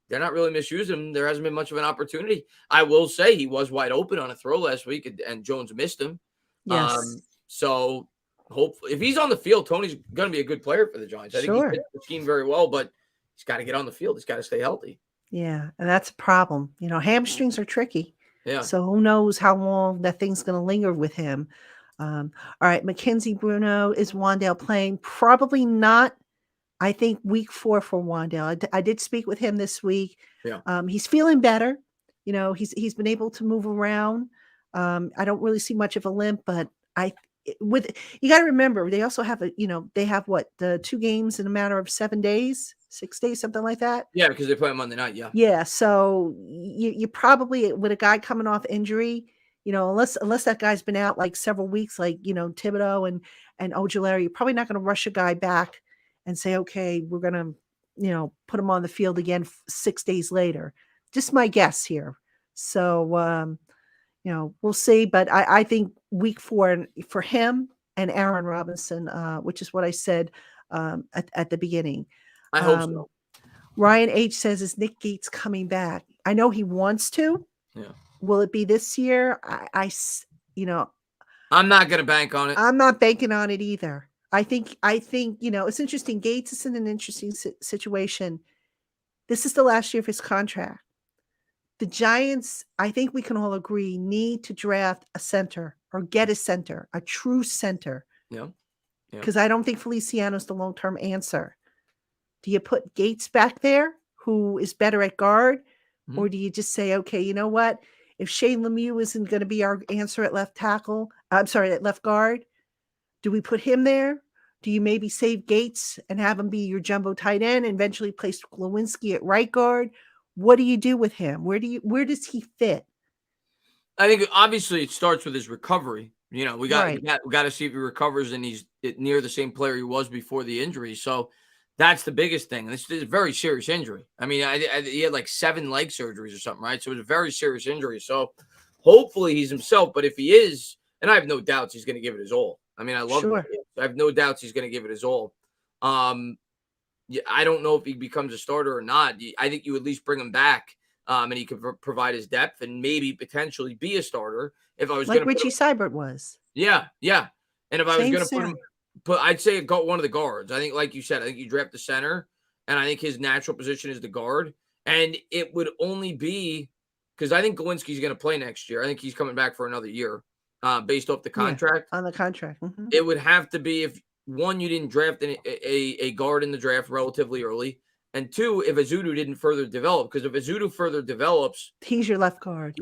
they're not really misusing him. There hasn't been much of an opportunity. I will say he was wide open on a throw last week, and Jones missed him. Yes. So hopefully, if he's on the field, Tony's going to be a good player for the Giants. I think he fits the scheme very well, but he's got to get on the field. He's got to stay healthy. Yeah, and that's a problem. Hamstrings are tricky. Yeah. So who knows how long that thing's going to linger with him. All right, Mackenzie Bruno, is Wan'Dale playing? Probably not. I think week 4 for Wan'Dale. I did speak with him this week. Yeah. He's feeling better. He's been able to move around. I don't really see much of a limp, but you got to remember they also have the 2 games in a matter of 7 days. 6 days, something like that. Yeah, because they play on Monday night. Yeah. Yeah. So you probably, with a guy coming off injury, unless that guy's been out like several weeks, like, Thibodeau and Ojulari, you're probably not going to rush a guy back and say, okay, we're going to, put him on the field again 6 days later. Just my guess here. So, we'll see. But I think week 4 for him and Aaron Robinson, which is what I said at the beginning. I hope so. Ryan H says, is Nick Gates coming back? I know he wants to. Yeah. Will it be this year? I'm not going to bank on it. I'm not banking on it either. I think, it's interesting. Gates is in an interesting situation. This is the last year of his contract. The Giants, I think we can all agree, need to draft a center or get a center, a true center. Yeah. Because I don't think Feliciano's the long-term answer. Do you put Gates back there, who is better at guard? Mm-hmm. Or do you just say, okay, you know what? If Shane Lemieux isn't going to be our answer at left guard, do we put him there? Do you maybe save Gates and have him be your jumbo tight end and eventually place Lewinsky at right guard? What do you do with him? Where does he fit? I think obviously it starts with his recovery. We got to see if he recovers and he's near the same player he was before the injury. So that's the biggest thing. This is a very serious injury. I mean, he had like 7 leg surgeries or something, right? So it was a very serious injury. So hopefully he's himself. But if he is, and I have no doubts he's going to give it his all. I mean, I love him. I have no doubts he's going to give it his all. I don't know if he becomes a starter or not. I think you at least bring him back, and he could provide his depth and maybe potentially be a starter. If I was like Richie Seibert was. Yeah. And if I was going to put him, I'd say one of the guards. I think, like you said, I think you draft the center, and I think his natural position is the guard. And it would only be because I think Lewinsky's going to play next year. I think he's coming back for another year, based off the contract. On the contract. Mm-hmm. It would have to be if, 1, you didn't draft a guard in the draft relatively early, and 2, if Azudu didn't further develop. Because if Azudu further develops, he's your left guard.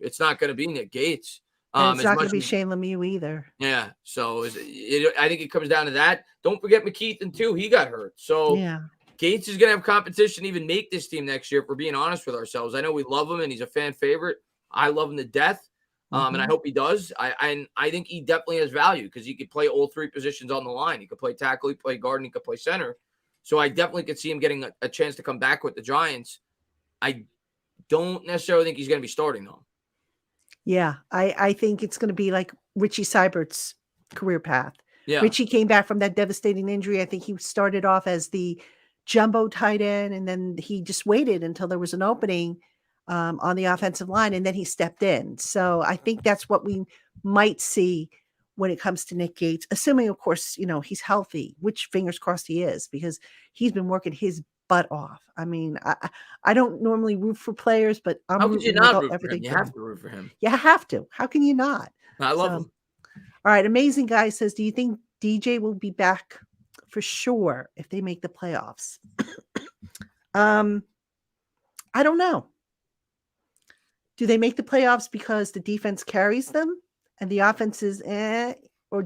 It's not going to be Nick Gates. And it's not going to be Shane Lemieux either. Yeah. So I think it comes down to that. Don't forget McKeithen too. He got hurt. So Gates is going to have competition to even make this team next year, if we're being honest with ourselves. I know we love him and he's a fan favorite. I love him to death. And I hope he does. I think he definitely has value because he could play all 3 positions on the line. He could play tackle, he could play guard, and he could play center. So I definitely could see him getting a chance to come back with the Giants. I don't necessarily think he's going to be starting, though. Yeah, I think it's going to be like Richie Seibert's career path. Yeah. Richie came back from that devastating injury. I think he started off as the jumbo tight end, and then he just waited until there was an opening on the offensive line, and then he stepped in. So I think that's what we might see when it comes to Nick Gates, assuming, of course, he's healthy, which fingers crossed he is, because he's been working his butt off. I mean, I don't normally root for players, but I'm How could you not root for him? You have to root for him. You have to. How can you not? I love him. All right. Amazing Guy says, do you think DJ will be back for sure if they make the playoffs? I don't know. Do they make the playoffs because the defense carries them and the offense is or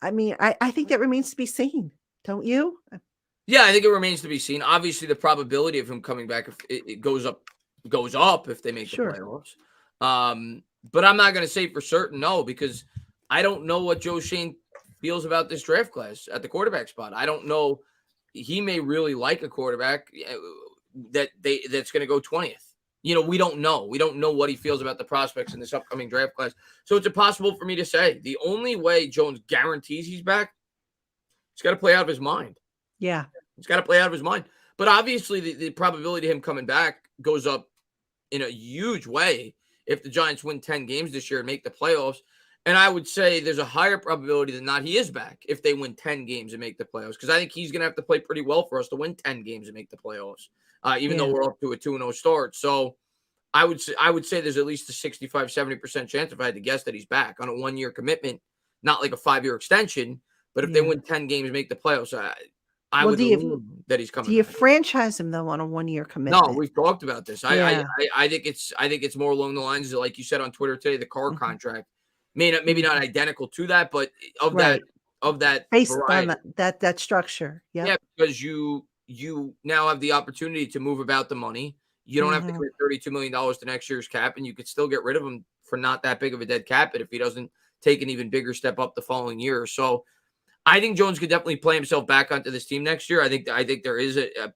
I think that remains to be seen. Don't you? Yeah, I think it remains to be seen. Obviously, the probability of him coming back, if it goes up if they make the playoffs. But I'm not going to say for certain no, because I don't know what Joe Schoen feels about this draft class at the quarterback spot. I don't know. He may really like a quarterback that's going to go 20th. We don't know. We don't know what he feels about the prospects in this upcoming draft class. So it's impossible for me to say. The only way Jones guarantees he's back, he's got to play out of his mind. Yeah. He's got to play out of his mind. But obviously the probability of him coming back goes up in a huge way if the Giants win 10 games this year and make the playoffs. And I would say there's a higher probability than not he is back if they win 10 games and make the playoffs, because I think he's going to have to play pretty well for us to win 10 games and make the playoffs, even though we're up to a 2-0 start. So I would say there's at least a 65-70% chance, if I had to guess, that he's back on a 1-year commitment, not like a 5-year extension. But if they win 10 games and make the playoffs, I would believe that he's coming. Do you back. Franchise him though on a 1-year commitment? No, we've talked about this. I think it's more along the lines of, like you said on Twitter today, the Carr contract. Maybe not identical to that, but of that that based variety. on that structure. Yep. Yeah, because you now have the opportunity to move about the money. You don't have to Mhm. commit $32 million to next year's cap, and you could still get rid of him for not that big of a dead cap if he doesn't take an even bigger step up the following year. So I think Jones could definitely play himself back onto this team next year. I think there is a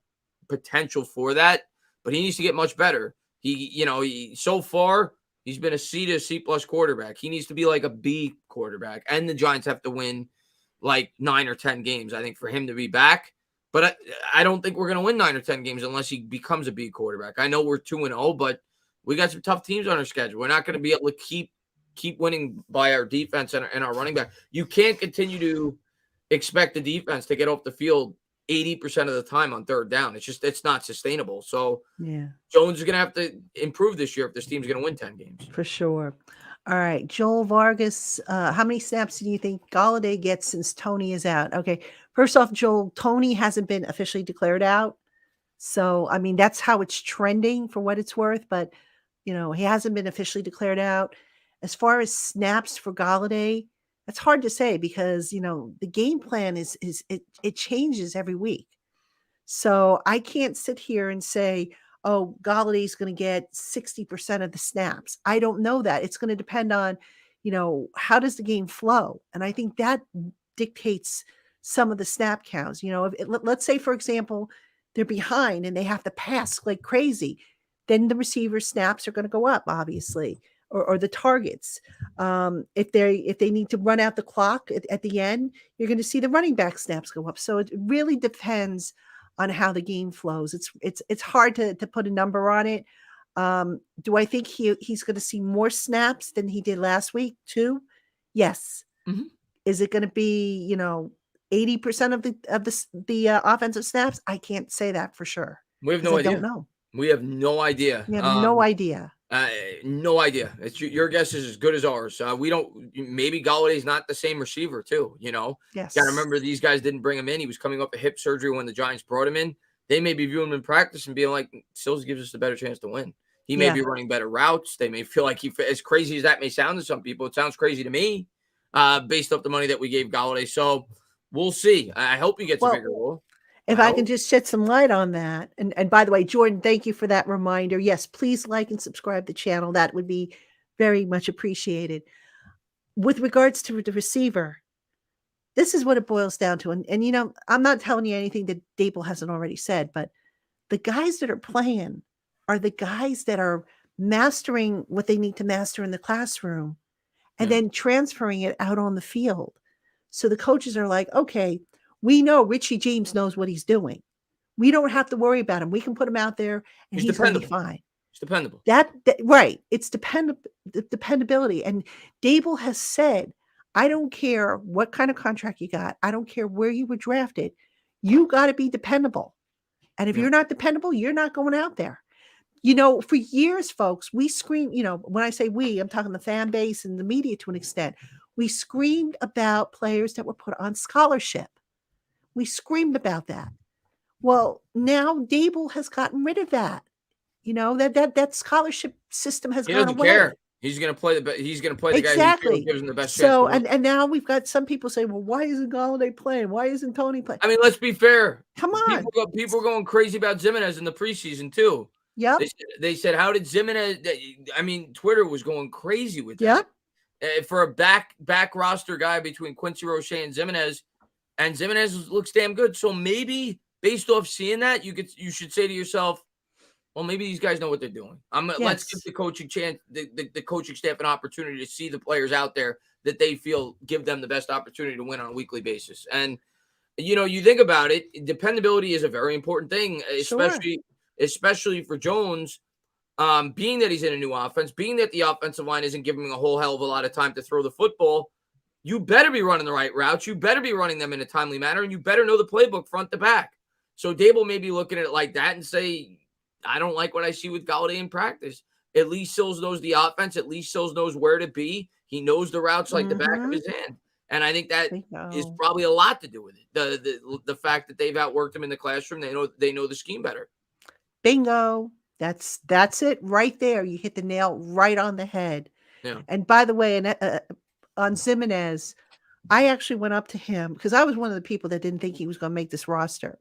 potential for that, but he needs to get much better. So far he's been a C to C plus quarterback. He needs to be like a B quarterback, and the Giants have to win like 9 or 10 games, I think, for him to be back. But I don't think we're going to win 9 or 10 games unless he becomes a B quarterback. I know we're 2-0, but we got some tough teams on our schedule. We're not going to be able to keep winning by our defense and our running back. You can't continue to expect the defense to get off the field 80% of the time on third down. It's not sustainable. So Yeah, Jones is going to have to improve this year if this team's going to win 10 games. for sure. All right, Joel Vargas, how many snaps do you think Golladay gets since Tony is out? Okay, first off, Joel, Tony hasn't been officially declared out. So, I mean, that's how it's trending for what it's worth. But, he hasn't been officially declared out. As far as snaps for Golladay, that's hard to say because, the game plan it changes every week. So I can't sit here and say, oh, Galladay's going to get 60% of the snaps. I don't know that. It's going to depend on, how does the game flow? And I think that dictates some of the snap counts. Let's say, for example, they're behind and they have to pass like crazy, then the receiver snaps are going to go up, obviously, or the targets. If they need to run out the clock at the end, you're going to see the running back snaps go up. So it really depends on how the game flows. It's hard to put a number on it. Do I think he's going to see more snaps than he did last week too? Yes. Mhm. Is it going to be 80% of the offensive snaps? I can't say that for sure. We have 'Cause no I idea. don't know. We have no idea. We have no idea. No idea. It's your guess is as good as ours. We don't. Maybe Galladay's not the same receiver too. Yes. Got to remember these guys didn't bring him in. He was coming up a hip surgery when the Giants brought him in. They may be viewing him in practice and being like, Sills gives us a better chance to win. He may Yeah. be running better routes. They may feel like as crazy as that may sound to some people, it sounds crazy to me, based off the money that we gave Golladay. So we'll see. I hope he gets a bigger role. If I can just shed some light on that. And by the way, Jordan, thank you for that reminder. Yes, please like and subscribe to the channel. That would be very much appreciated. With regards to the receiver, this is what it boils down to. And I'm not telling you anything that Daboll hasn't already said, but the guys that are playing are the guys that are mastering what they need to master in the classroom and then transferring it out on the field. So the coaches are like, okay, we know Richie James knows what he's doing. We don't have to worry about him. We can put him out there and he's going to be fine. He's dependable. That right. It's dependability. And Daboll has said, I don't care what kind of contract you got. I don't care where you were drafted. You got to be dependable. And if you're not dependable, you're not going out there. For years, folks, we scream, when I say we, I'm talking the fan base and the media to an extent. We screamed about players that were put on scholarship. We screamed about that. Well, now Daboll has gotten rid of that. That scholarship system has gone away. He doesn't care. He's going to play the guy who gives him the best chance. So, and now we've got some people saying, well, why isn't Golladay playing? Why isn't Tony playing? I mean, let's be fair. Come on. People were going crazy about Zimenez in the preseason too. Yep. They said, how did Zimenez? I mean, Twitter was going crazy with that. Yep. For a back roster guy between Quincy Roche and Zimenez looks damn good. So maybe based off seeing that, you should say to yourself, well, maybe these guys know what they're doing. Let's give the coaching the coaching staff an opportunity to see the players out there that they feel give them the best opportunity to win on a weekly basis. And you think about it, dependability is a very important thing, especially for Jones. Being that he's in a new offense, being that the offensive line isn't giving him a whole hell of a lot of time to throw the football, you better be running the right routes. You better be running them in a timely manner, and you better know the playbook front to back. So Daboll may be looking at it like that and say, I don't like what I see with Golladay in practice. At least Sills knows the offense. At least Sills knows where to be. He knows the routes like the back of his hand. And I think that is probably a lot to do with it. The fact that they've outworked him in the classroom. They know the scheme better. Bingo. That's it right there. You hit the nail right on the head. Yeah. And by the way, on Zimenez, I actually went up to him because I was one of the people that didn't think he was going to make this roster.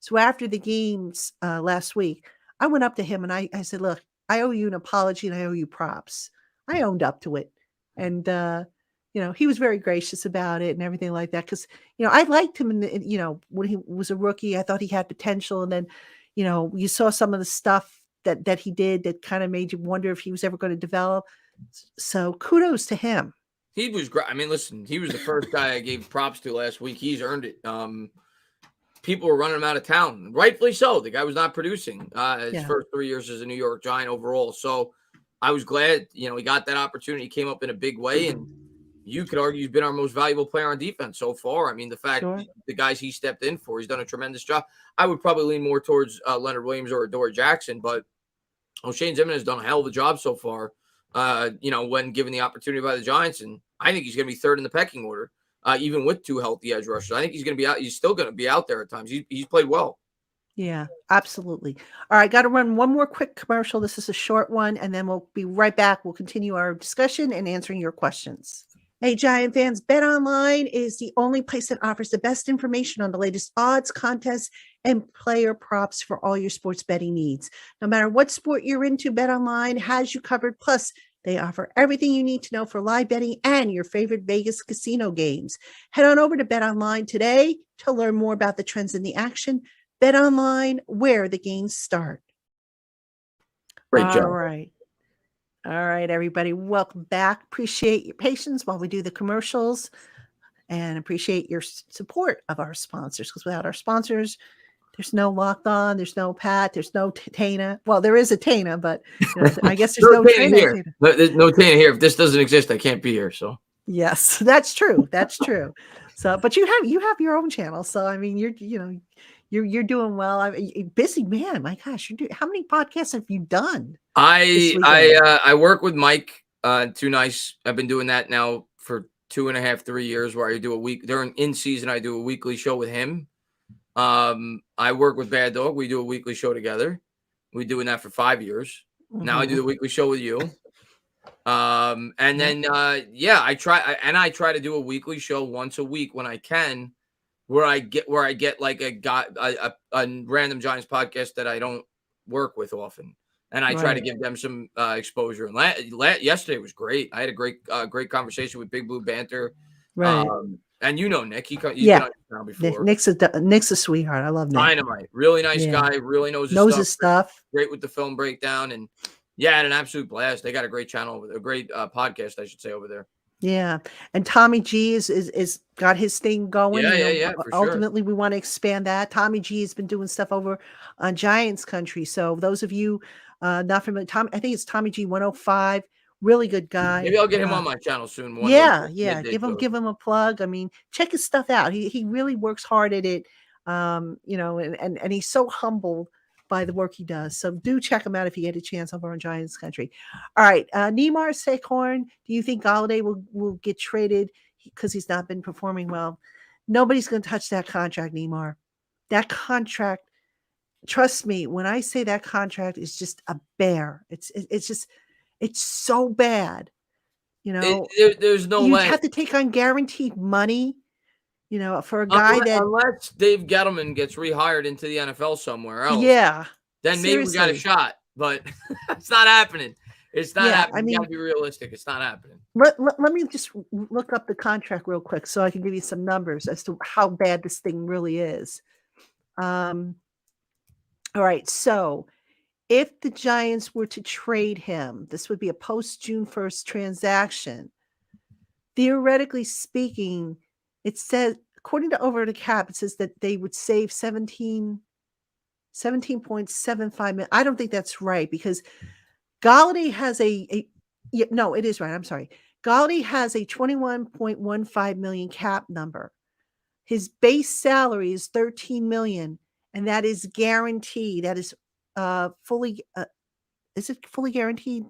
So after the games last week, I went up to him and I said, look, I owe you an apology and I owe you props. I owned up to it. And, he was very gracious about it and everything like that. Cause, I liked him when he was a rookie, I thought he had potential. And then, you saw some of the stuff that he did that kind of made you wonder if he was ever going to develop. So kudos to him. He was great. I mean, listen, he was the first guy I gave props to last week. He's earned it. People were running him out of town, rightfully so. The guy was not producing his first 3 years as a New York Giant overall. So I was glad, he got that opportunity, came up in a big way, and you could argue he's been our most valuable player on defense so far. I mean, the fact the guys he stepped in for, he's done a tremendous job. I would probably lean more towards Leonard Williams or Adoree Jackson, but O'Shane Zimmerman has done a hell of a job so far, when given the opportunity by the Giants, and I think he's going to be third in the pecking order. Even with two healthy edge rushers, I think he's going to be out. He's still going to be out there at times. He's played well. Yeah, absolutely. All right, got to run one more quick commercial. This is a short one, and then we'll be right back. We'll continue our discussion and answering your questions. Hey, Giant fans, BetOnline is the only place that offers the best information on the latest odds, contests, and player props for all your sports betting needs. No matter what sport you're into, BetOnline has you covered. Plus, they offer everything you need to know for live betting and your favorite Vegas casino games. Head on over to BetOnline today to learn more about the trends in the action. BetOnline, where the games start. Great job. All right, everybody. Welcome back. Appreciate your patience while we do the commercials and appreciate your support of our sponsors, because without our sponsors, there's no Locked On, there's no Pat, there's no Tainah. Well, there is a Tainah, but I guess there's no Traina here. There's no Tainah here. If this doesn't exist, I can't be here. So yes, that's true. That's true. So, but you have your own channel. So I mean, you're doing well. I'm busy man. My gosh, how many podcasts have you done? I work with Mike. Too Nice. I've been doing that now for 2.5, 3 years, where I do a week during in season. I do a weekly show with him. I work with Bad Dog. We do a weekly show together. We're doing that for 5 years. Mm-hmm. Now I do the weekly show with you. And then I try to do a weekly show once a week when I can, where I get like a random Giants podcast that I don't work with often, and I try to give them some exposure. And yesterday was great. I had a great conversation with Big Blue Banter. Right. And Nick, he's been on now before. Nick's a sweetheart. I love Nick. Dynamite. Really nice guy. Really knows his stuff. Great with the film breakdown. And had an absolute blast. They got a great channel over there. A great podcast, I should say, over there. Yeah. And Tommy G is got his thing going. Yeah, for ultimately, we want to expand that. Tommy G has been doing stuff over on Giants Country. So those of you not familiar, I think it's Tommy G 105. Really good guy. Maybe I'll get him on my channel soon. Give him a plug. I mean, check his stuff out. He really works hard at it. And he's so humbled by the work he does. So do check him out if you get a chance over on Giants Country. All right. Neymar Sekhorn, do you think Golladay will get traded because he's not been performing well? Nobody's going to touch that contract, Neymar. That contract, trust me, when I say that contract is just a bear, it's so bad. There's no way. You have to take on guaranteed money, for a guy unless Dave Gettleman gets rehired into the NFL somewhere else. Yeah. Then seriously. Maybe we got a shot, but it's not happening. It's not happening. I mean, you got to be realistic. It's not happening. Let me just look up the contract real quick so I can give you some numbers as to how bad this thing really is. All right. So if the Giants were to trade him, this would be a post June 1st transaction. Theoretically speaking, it says, according to Over the Cap, it says that they would save 17.75 million. I don't think that's right, because Golladay has no, it is right. I'm sorry. Golladay has a 21.15 million cap number. His base salary is 13 million, and that is guaranteed. That is fully. Is it fully guaranteed?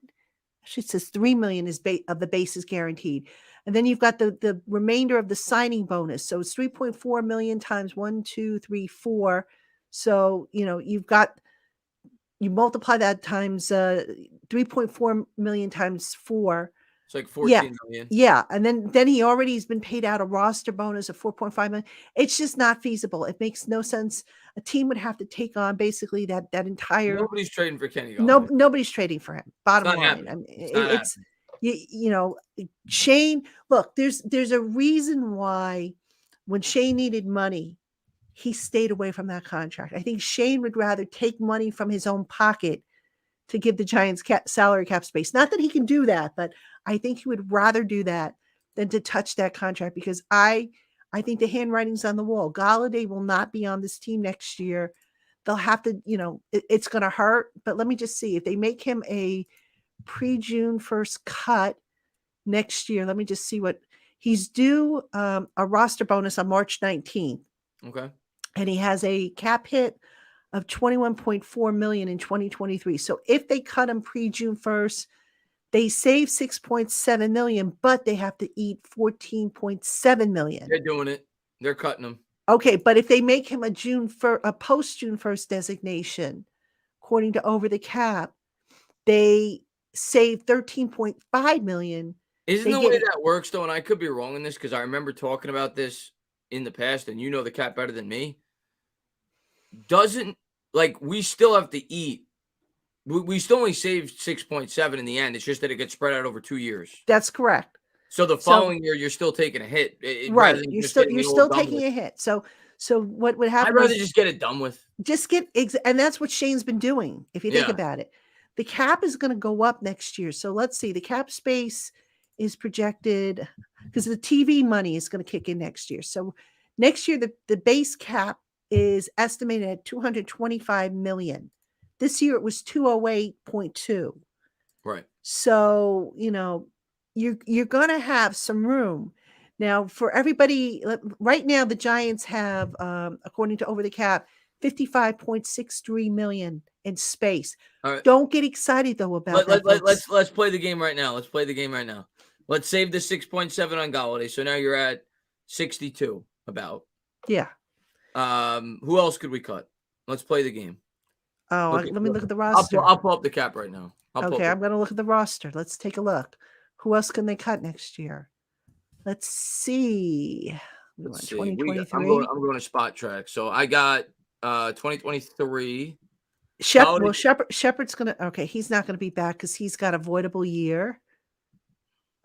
Actually, it says 3 million of the base is guaranteed. And then you've got the remainder of the signing bonus. So it's 3.4 million times 1, 2, 3, 4. So, you multiply that times 3.4 million times 4. It's like Yeah. 14 million. Yeah. And then he already has been paid out a roster bonus of 4.5 million. It's just not feasible. It makes no sense. A team would have to take on basically that entire. Nobody's trading for Kenny Golladay. Nobody's trading for him. Bottom not line. happening. I mean, It's not it's Shane. Look, there's a reason why when Shane needed money, he stayed away from that contract. I think Shane would rather take money from his own pocket to give the Giants salary cap space. Not that he can do that, but I think he would rather do that than to touch that contract, because I think the handwriting's on the wall. Golladay will not be on this team next year. They'll have to, it's going to hurt. But let me just see if they make him a pre-June 1st cut next year. Let me just see what he's due. A roster bonus on March 19th. Okay. And he has a cap hit of 21.4 million in 2023. So if they cut him pre-June 1st, they save 6.7 million, but they have to eat 14.7 million. They're doing it. They're cutting him. Okay, but if they make him a post-June 1st designation, according to Over the Cap, they save 13.5 million. Isn't the way that works, though, and I could be wrong in this because I remember talking about this in the past, and you know the cap better than me. We still have to eat. We still only saved 6.7 in the end. It's just that it gets spread out over 2 years. That's correct. So the following year, you're still taking a hit. Right. You're still taking a hit. So what would happen? I'd rather just get it done with. And that's what Shane's been doing. If you think about it, the cap is going to go up next year. So let's see, the cap space is projected because the TV money is going to kick in next year. So next year, the base cap is estimated at 225 million. This year it was 208.2. Right. So, you're going to have some room. Now, for everybody, right now the Giants have, according to Over the Cap, 55.63 million in space. Right. Don't get excited though about that. Let's play the game right now. Let's save the 6.7 on Golladay. So now you're at 62 about. Yeah. Who else could we cut? Let's play the game. Let me look at the roster. I'll pull up the cap right now. I'm going to look at the roster. Let's take a look. Who else can they cut next year? Let's see. 2023. I'm going to spot track. So I got 2023. Shepard's going to. Okay, he's not going to be back because he's got avoidable year.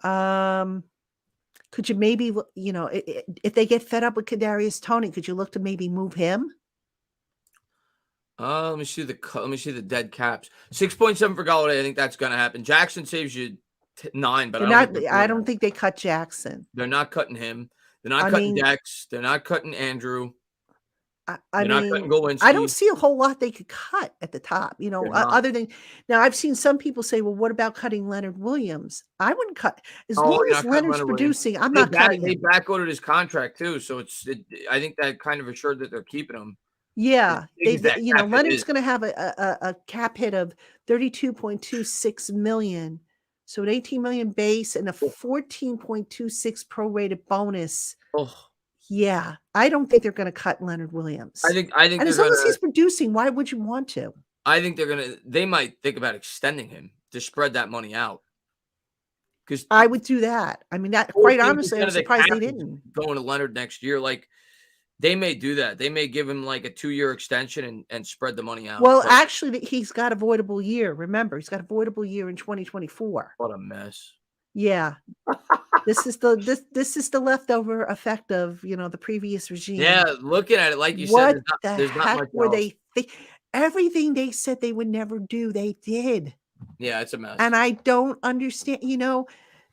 Could you maybe, if they get fed up with Kadarius Toney, could you look to maybe move him? Let me see the dead caps. 6.7 for Golladay. I think that's going to happen. Jackson saves you 9, but I don't think they cut Jackson. They're not cutting him. They're not cutting Dex. They're not cutting Andrew. They're not cutting Gowinski. I don't see a whole lot they could cut at the top, other than now I've seen some people say, well, what about cutting Leonard Williams? I wouldn't cut as long as Leonard's producing. I'm not cutting him. They backordered his contract too, so I think that kind of assured that they're keeping him. Yeah, Leonard's going to have a cap hit of 32.26 million, so an 18 million base and a 14.26 prorated bonus. Oh, yeah, I don't think they're going to cut Leonard Williams. I think, and as long as he's producing, why would you want to? I think they might think about extending him to spread that money out. Because I would do that. I mean, that quite honestly, I'm surprised they didn't. Going to Leonard next year, they may do that. They may give him like a 2-year extension and spread the money out. Well, actually, he's got avoidable year. Remember, he's got avoidable year in 2024. What a mess. Yeah. This is the leftover effect of, the previous regime. Yeah, looking at it, like you said, there's not much were else. they everything they said they would never do, they did. Yeah, it's a mess. And I don't understand,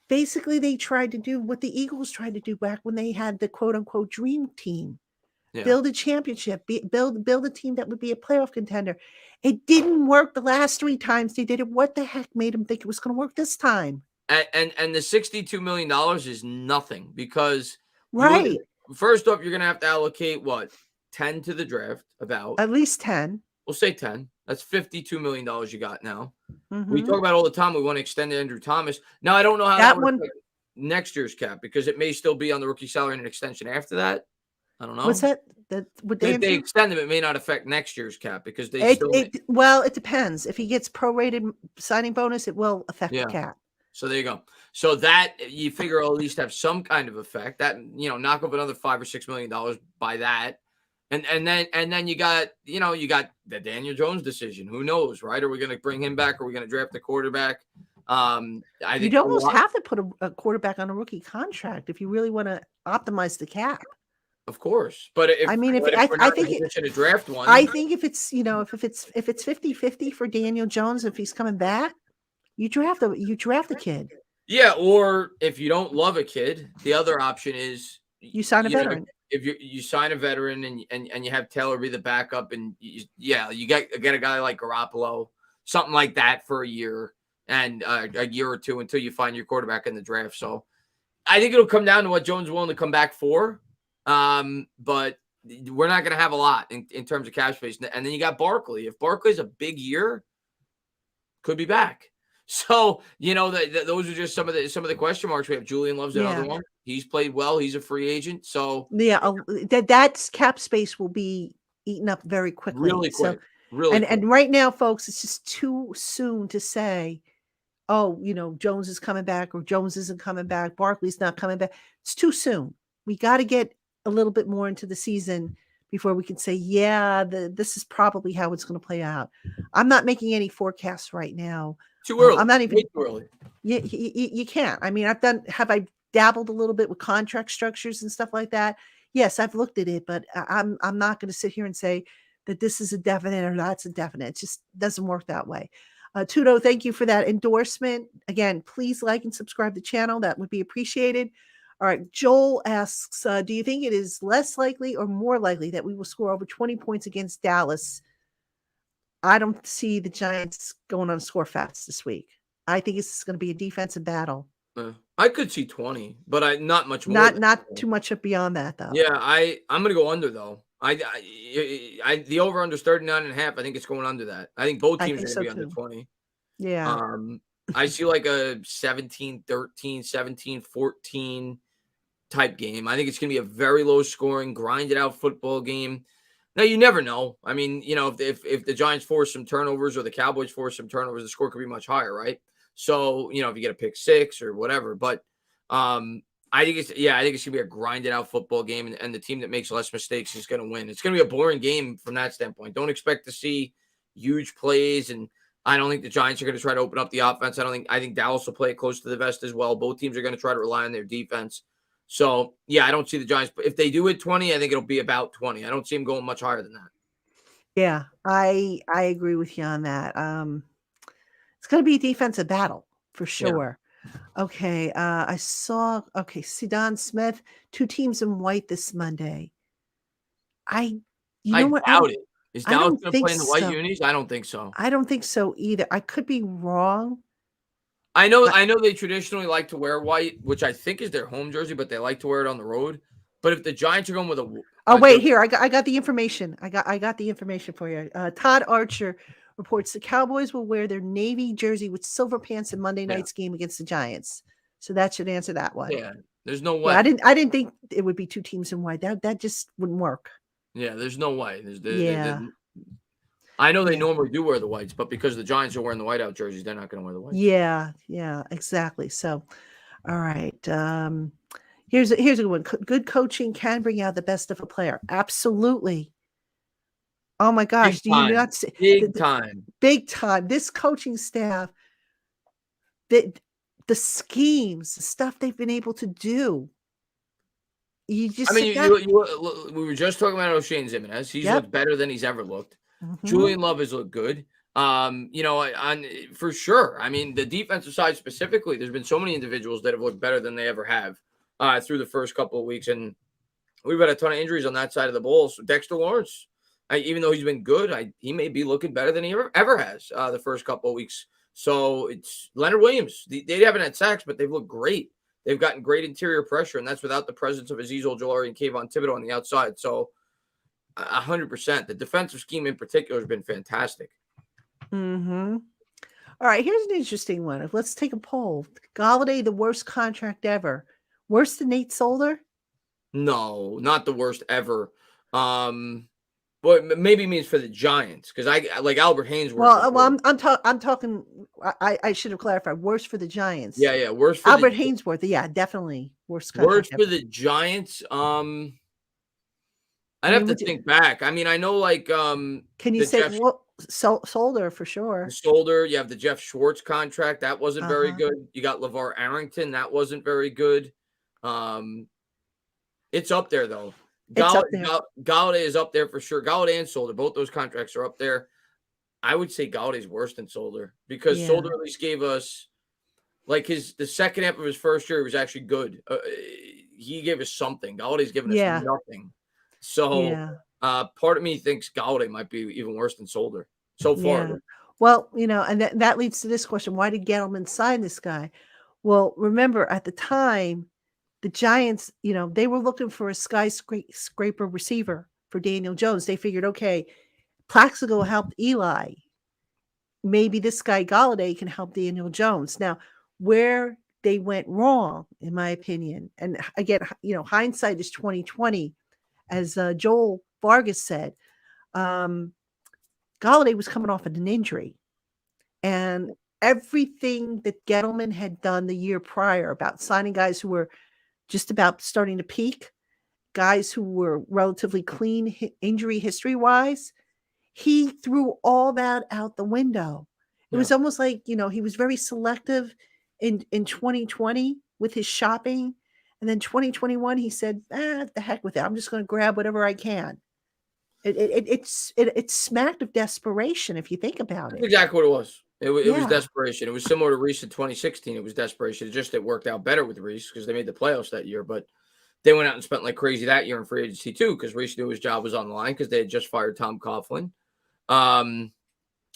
basically they tried to do what the Eagles tried to do back when they had the quote unquote dream team. Yeah. Build a championship, build a team that would be a playoff contender. It didn't work the last 3 times they did it. What the heck made them think it was going to work this time? And the $62 million is nothing because first off, you're going to have to allocate 10 to the draft, about at least 10. We'll say 10. That's $52 million you got now. Mm-hmm. We talk about all the time. We want to extend Andrew Thomas. Now I don't know how that would affect next year's cap because it may still be on the rookie salary and an extension after that. I don't know. What's that? If they extend them, it may not affect next year's cap because it depends. If he gets prorated signing bonus, it will affect the cap. So there you go. So that you figure will at least have some kind of effect. That knock off another $5 or $6 million by that. And then you got the Daniel Jones decision. Who knows, right? Are we going to bring him back? Are we going to draft a quarterback? I think You'd almost have to put a quarterback on a rookie contract if you really want to optimize the cap. Of course, but if I mean, I think to draft one, I think if it's 50-50 for Daniel Jones, if he's coming back, you draft a kid. Yeah, or if you don't love a kid, the other option is you sign a veteran. If you sign a veteran and you have Taylor be the backup, and you get a guy like Garoppolo, something like that for a year and a year or two until you find your quarterback in the draft. So I think it'll come down to what Jones is willing to come back for. But we're not going to have a lot in terms of cap space. And then you got Barkley. If Barkley's a big year, could be back. So, those are just some of the question marks we have. Julian Love's another one. He's played well. He's a free agent. So that cap space will be eaten up very quickly. Really quick. And right now, folks, it's just too soon to say, oh, Jones is coming back or Jones isn't coming back. Barkley's not coming back. It's too soon. We got to get a little bit more into the season before we can say, this is probably how it's going to play out. I'm not making any forecasts right now. Too early. I'm not even too early. You have I dabbled a little bit with contract structures and stuff like that? Yes, I've looked at it, but I'm not going to sit here and say that this is a definite or that's a definite. It just doesn't work that way. Tudo, thank you for that endorsement. Again, please like and subscribe to the channel. That would be appreciated. All right. Joel asks, do you think it is less likely or more likely that we will score over 20 points against Dallas? I don't see the Giants going on a score fast this week. I think it's going to be a defensive battle. I could see 20, but not much more. Not too much beyond that, though. Yeah, I'm going to go under, though. The over-under is 39.5. I think it's going under that. I think both teams are going to be under 20. Yeah. I see like a 17-13, 17-14 type game. I think it's going to be a very low-scoring, grinded-out football game. Now, you never know. I mean, if the Giants force some turnovers or the Cowboys force some turnovers, the score could be much higher, right? So, if you get a pick six or whatever. But I think it's going to be a grinded-out football game, and the team that makes less mistakes is going to win. It's going to be a boring game from that standpoint. Don't expect to see huge plays, and I don't think the Giants are going to try to open up the offense. I think Dallas will play it close to the vest as well. Both teams are going to try to rely on their defense. So, I don't see the Giants. But if they do it 20, I think it'll be about 20. I don't see them going much higher than that. Yeah, I agree with you on that. It's going to be a defensive battle for sure. Yeah. Okay, I saw. Okay, Sidon Smith, 2 teams in white this Monday. I doubt it. Is Dallas going to play in the white unis? I don't think so. I don't think so either. I could be wrong. I know they traditionally like to wear white, which I think is their home jersey, but they like to wear it on the road. But if the Giants are going with here, I got the information. I got the information for you. Todd Archer reports the Cowboys will wear their navy jersey with silver pants in Monday night's game against the Giants. So that should answer that one. Yeah, there's no way. Yeah, I didn't think it would be 2 teams in white. That just wouldn't work. Yeah, there's no way. I know they normally do wear the whites, but because the Giants are wearing the whiteout jerseys, they're not going to wear the whites. Yeah, exactly. So, all right. Here's a good one. Good coaching can bring out the best of a player. Absolutely. Oh my gosh, do you not see big time? This coaching staff, the schemes, the stuff they've been able to do. You just we were just talking about O'Shane Zimenez. He's looked better than he's ever looked. Mm-hmm. Julian Love has looked good. For sure. I mean, the defensive side specifically, there's been so many individuals that have looked better than they ever have through the first couple of weeks. And we've had a ton of injuries on that side of the ball. So Dexter Lawrence, even though he's been good, he may be looking better than he ever has the first couple of weeks. So it's Leonard Williams. They haven't had sacks, but they've looked great. They've gotten great interior pressure, and that's without the presence of Azeez Ojulari and Kayvon Thibodeau on the outside. So 100%. The defensive scheme in particular has been fantastic. Mm-hmm. All right, here's an interesting one. Let's take a poll. Golladay, the worst contract ever. Worse than Nate Solder? No, not the worst ever. Well, maybe means for the Giants because I like Albert Haynesworth. Well, I'm talking. I should have clarified. Worse for the Giants. Yeah, worse for Albert Haynesworth. Yeah, definitely worse. Worse for the Giants. I'd have to think back. I mean, I know like can you say Solder for sure? Solder. You have the Jeff Schwartz contract. That wasn't very good. You got LeVar Arrington. That wasn't very good. It's up there though. Golladay is up there for sure. Golladay and Solder, both those contracts are up there. I would say Galladay's worse than Solder because Solder at least gave us like the second half of his first year. He was actually good. He gave us something. Galladay's given us nothing. So part of me thinks Golladay might be even worse than Solder so far. Yeah. Well, and that leads to this question. Why did Gettleman sign this guy? Well, remember at the time, the Giants, they were looking for a skyscraper receiver for Daniel Jones. They figured, okay, Plaxico helped Eli. Maybe this guy Golladay can help Daniel Jones. Now, where they went wrong, in my opinion, and again, hindsight is 2020, as Joel Vargas said, Golladay was coming off of an injury, and everything that Gettleman had done the year prior about signing guys who were just about starting to peak, guys who were relatively clean injury history wise, he threw all that out the window. It was almost like, he was very selective in 2020 with his shopping. And then 2021, he said, the heck with it. I'm just going to grab whatever I can. It smacked of desperation if you think about it. That's exactly what it was. It was desperation. It was similar to Reese in 2016. It was desperation. It worked out better with Reese because they made the playoffs that year. But they went out and spent like crazy that year in free agency too because Reese knew his job was on the line because they had just fired Tom Coughlin.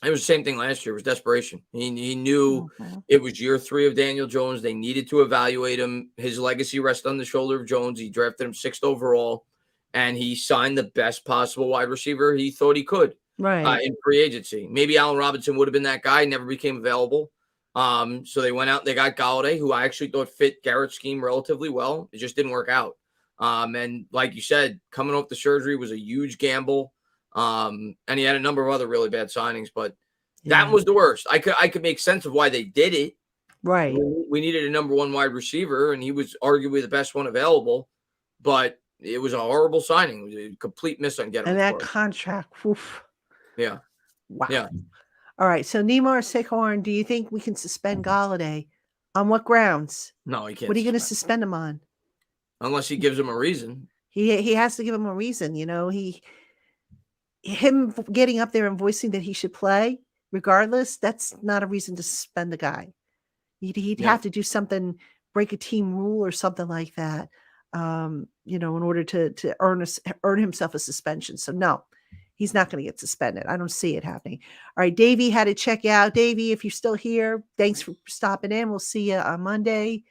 It was the same thing last year. It was desperation. He knew it was year 3 of Daniel Jones. They needed to evaluate him. His legacy rests on the shoulder of Jones. He drafted him 6th overall, and he signed the best possible wide receiver he thought he could. Right. In free agency. Maybe Allen Robinson would have been that guy, never became available. So they went out and they got Golladay, who I actually thought fit Garrett's scheme relatively well. It just didn't work out. And like you said, coming off the surgery was a huge gamble. And he had a number of other really bad signings, but that was the worst. I could make sense of why they did it. Right. We needed a number 1 wide receiver, and he was arguably the best one available, but it was a horrible signing. It was a complete miss on getting. And that contract. Oof. Yeah. Wow. Yeah. All right. So Nemar Sekhorn, do you think we can suspend Golladay? On what grounds? No, he can't. What are you going to suspend him on? Unless he gives him a reason. He has to give him a reason. Him getting up there and voicing that he should play, regardless, that's not a reason to suspend the guy. He'd have to do something, break a team rule or something like that, in order to earn himself a suspension. So no, he's not going to get suspended. I don't see it happening. All right, Davey had to check out. Davey, if you're still here, thanks for stopping in. We'll see you on Monday.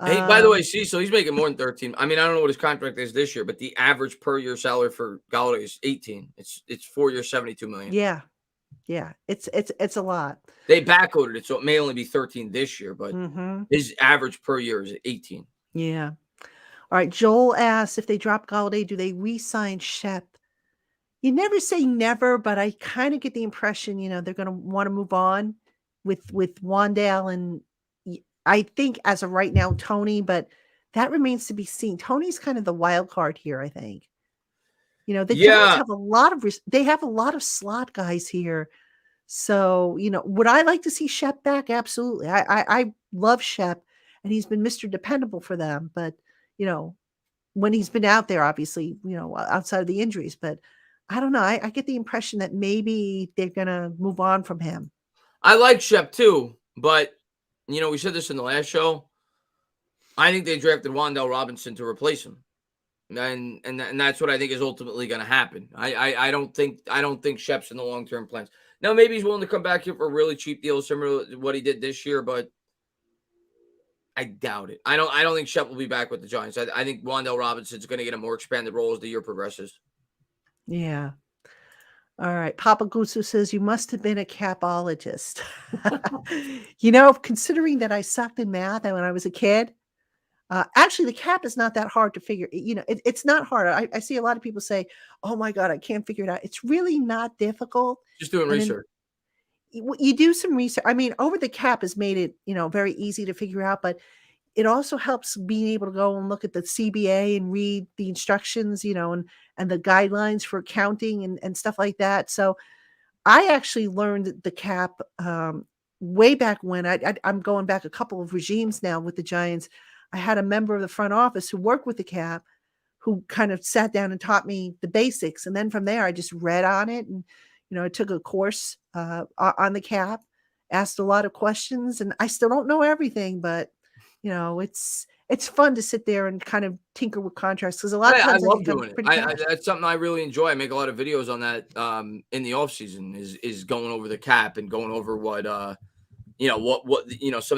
Hey, by the way, so he's making more than 13. I mean, I don't know what his contract is this year, but the average per year salary for Golladay is 18. It's 4 years, $72 million. Yeah. It's a lot. They backloaded it, so it may only be 13 this year, but his average per year is 18. Yeah. All right. Joel asks, if they drop Golladay, do they re-sign Shep? You never say never, but I kind of get the impression, they're going to want to move on with Wan'Dale and I think as of right now, Tony, but that remains to be seen. Tony's kind of the wild card here, I think. The Giants have a lot of slot guys here. So, would I like to see Shep back? Absolutely. I love Shep, and he's been Mr. Dependable for them. But, when he's been out there, obviously, outside of the injuries. But I don't know. I get the impression that maybe they're going to move on from him. I like Shep too, but we said this in the last show. I think they drafted Wan'Dale Robinson to replace him, and that's what I think is ultimately going to happen. I don't think Shep's in the long-term plans. Now maybe he's willing to come back here for a really cheap deal, similar to what he did this year, but I doubt it. I don't think Shep will be back with the Giants. I think Wan'Dale Robinson's going to get a more expanded role as the year progresses. Yeah. All right. Papa Guzzo says, you must have been a capologist. Considering that I sucked in math when I was a kid, Actually, the cap is not that hard to figure. It's not hard. I see a lot of people say, "Oh my God, I can't figure it out." It's really not difficult. Just doing And then research. you do some research. I mean, over the cap has made it, very easy to figure out, but it also helps being able to go and look at the CBA and read the instructions, and the guidelines for accounting and stuff like that. So I actually learned the cap way back when. I'm going back a couple of regimes now with the Giants. I had a member of the front office who worked with the cap, who kind of sat down and taught me the basics. And then from there, I just read on it. And, I took a course on the cap, asked a lot of questions, and I still don't know everything, but, it's fun to sit there and kind of tinker with contracts, because a lot of I times love become doing it. pretty cash. That's something I really enjoy. I make a lot of videos on that in the off season. Is going over the cap and going over what some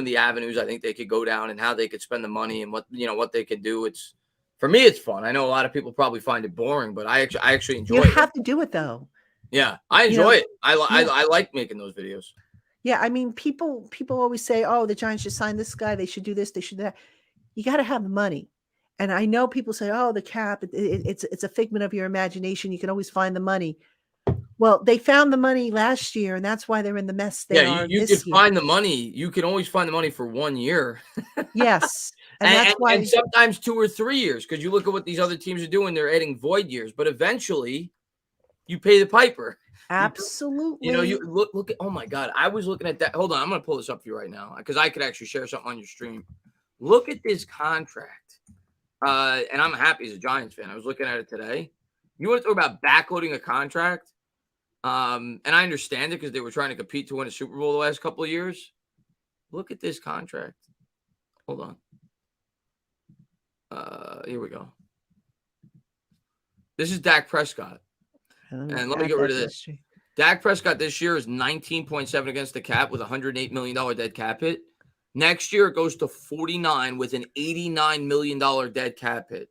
of the avenues I think they could go down and how they could spend the money and what they could do. For me, it's fun. I know a lot of people probably find it boring, but I actually enjoy it. You have to do it though. Yeah, I enjoy it. Yeah. I like making those videos. Yeah, I mean, people always say, "Oh, the Giants should sign this guy. They should do this. They should do that." You got to have the money. And I know people say, "Oh, the cap, it's a figment of your imagination. You can always find the money." Well, they found the money last year, and that's why they're in the mess they are you this can year. find the money. You can always find the money for 1 year. Yes, and that's why. And sometimes 2 or 3 years, because you look at what these other teams are doing. They're adding void years, but eventually, you pay the piper. Absolutely. You look at. Oh my God, I was looking at that. Hold on, I'm going to pull this up for you right now because I could actually share something on your stream. Look at this contract, and I'm happy as a Giants fan. I was looking at it today. You want to talk about backloading a contract? And I understand it because they were trying to compete to win a Super Bowl the last couple of years. Look at this contract. Hold on. Here we go. This is Dak Prescott. And let me get rid of this. Dak Prescott this year is 19.7 against the cap with $108 million dead cap hit. Next year, it goes to 49 with an $89 million dead cap hit.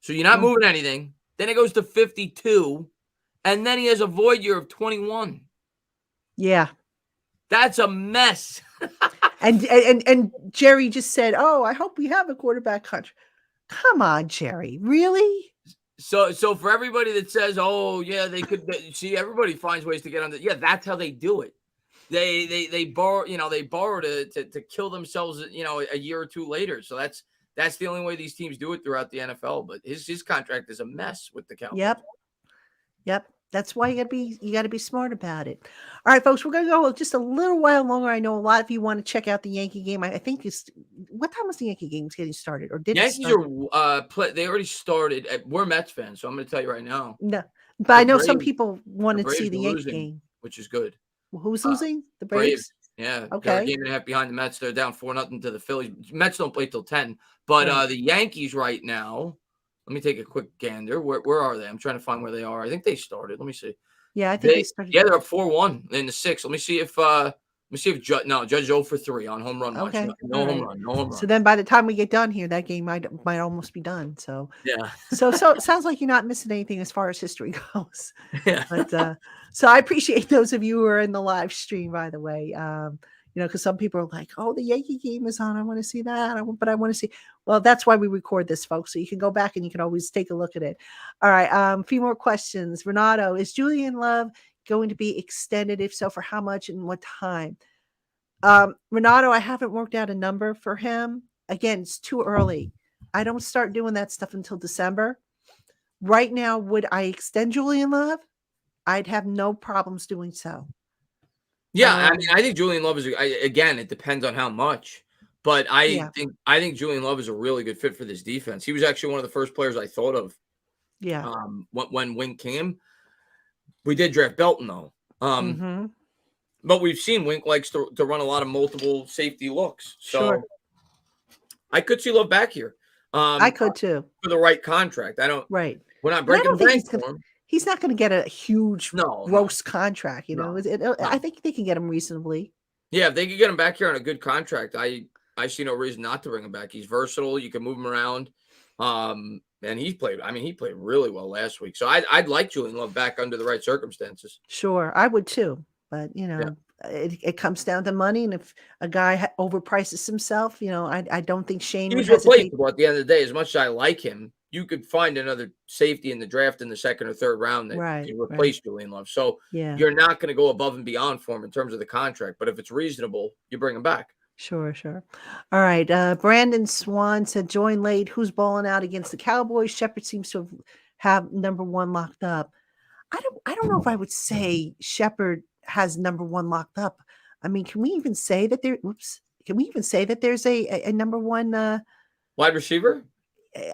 So you're not moving anything. Then it goes to 52. And then he has a void year of 21. Yeah. That's a mess. And Jerry just said, "Oh, I hope we have a quarterback contract." Come on, Jerry. Really? So for everybody that says, "Oh, yeah, they could," see, everybody finds ways to get under. Yeah, that's how they do it. They borrow, they borrow to kill themselves, a year or two later. So that's the only way these teams do it throughout the NFL. But his contract is a mess with the Cowboys. Yep. That's why you gotta be smart about it. All right, folks, we're gonna go just a little while longer. I know a lot of you want to check out the Yankee game. I think what time was the Yankee game getting started, or did Yankees it start? they already started. We're Mets fans, so I'm going to tell you right now. No, but I know some people wanted to see the Yankee losing, game, which is good. Well, who's losing? The Braves. Yeah. Okay. They're a game and a half behind the Mets. They're down 4-0 to the Phillies. Mets don't play till 10. But the Yankees right now. Let me take a quick gander. Where are they? I'm trying to find where they are. I think they started. Let me see. Yeah, I think they started. Yeah, they're up 4-1 in the 6th. Let me see if Judge 0 for 3 on home run. Okay. No home run. So then by the time we get done here, that game might almost be done. So yeah. So it sounds like you're not missing anything as far as history goes. Yeah. But so I appreciate those of you who are in the live stream, by the way. Because some people are like, "Oh, the Yankee game is on. I want to see that." But I want to see. Well, that's why we record this, folks. So you can go back and you can always take a look at it. All right. A few more questions. Renato, is Julian Love going to be extended? If so, for how much and what time? Renato, I haven't worked out a number for him. Again, it's too early. I don't start doing that stuff until December. Right now, would I extend Julian Love? I'd have no problems doing so. Yeah, I think Julian Love is again. It depends on how much, but I think Julian Love is a really good fit for this defense. He was actually one of the first players I thought of. Yeah. When Wink came, we did draft Belton though. But we've seen Wink likes to run a lot of multiple safety looks, so I could see Love back here. I could too for the right contract. I don't. Right. We're not breaking the bank for him. He's not going to get a huge gross contract, I think they can get him reasonably. Yeah, if they could get him back here on a good contract, I see no reason not to bring him back. He's versatile. You can move him around. And he played really well last week. So I'd like Julian Love back under the right circumstances. Sure, I would too. But, it comes down to money. And if a guy overprices himself, I don't think Shane would He's hesitate. replaceable at the end of the day. As much as I like him, you could find another safety in the draft in the second or third round that Right, can right. replace Julian Love. So Yeah. you're not going to go above and beyond for him in terms of the contract. But if it's reasonable, you bring him back. Sure. All right. Brandon Swan said, join late. Who's balling out against the Cowboys? Shepard seems to have number one locked up. I don't know if I would say Shepard has number one locked up. I mean, can we even say that there's a number one Wide receiver?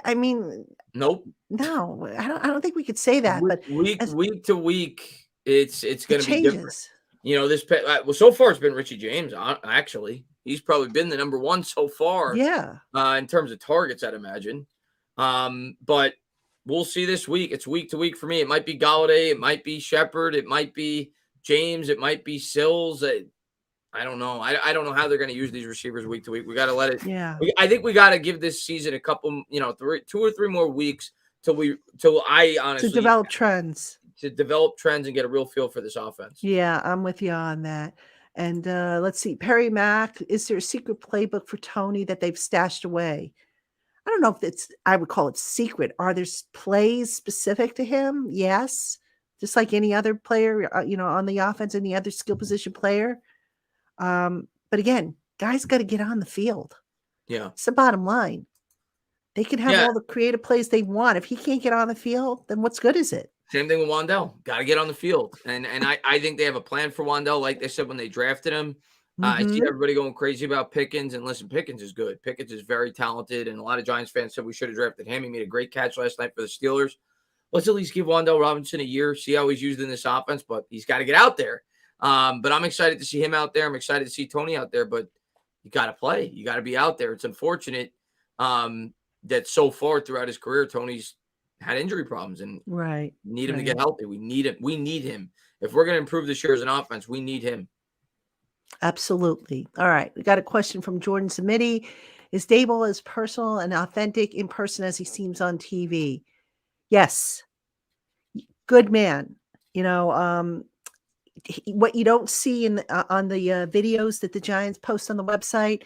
I mean, Nope. no, I don't think we could say that, but week to week, it's going to be different. So far it's been Richie James. Actually, he's probably been the number one so far. Yeah. In terms of targets, I'd imagine. But we'll see this week. It's week to week for me. It might be Golladay. It might be Shepard. It might be James. It might be Sills. I don't know. I don't know how they're going to use these receivers week to week. We got to let it. Yeah. I think we got to give this season a couple, 2 or 3 more weeks till I honestly to develop trends and get a real feel for this offense. Yeah, I'm with you on that. And let's see, Perry Mack, is there a secret playbook for Tony that they've stashed away? I don't know if I would call it secret. Are there plays specific to him? Yes. Just like any other player, on the offense, any other skill position player. But again, guys got to get on the field. Yeah. It's the bottom line. They can have all the creative plays they want. If he can't get on the field, then what's good is it? Same thing with Wan'Dale. Got to get on the field. And I think they have a plan for Wan'Dale, like they said when they drafted him. I see everybody going crazy about Pickens. And listen, Pickens is good. Pickens is very talented. And a lot of Giants fans said we should have drafted him. He made a great catch last night for the Steelers. Let's at least give Wan'Dale Robinson a year, see how he's used in this offense. But he's got to get out there. But I'm excited to see him out there. I'm excited to see Tony out there. But you got to play. You got to be out there. It's unfortunate that so far throughout his career, Tony's had injury problems and need him to get healthy. We need him. We need him. If we're going to improve this year as an offense, we need him. Absolutely. All right. We got a question from Jordan Samiti. Is Daboll as personal and authentic in person as he seems on TV? Yes. Good man. What you don't see on the videos that the Giants post on the website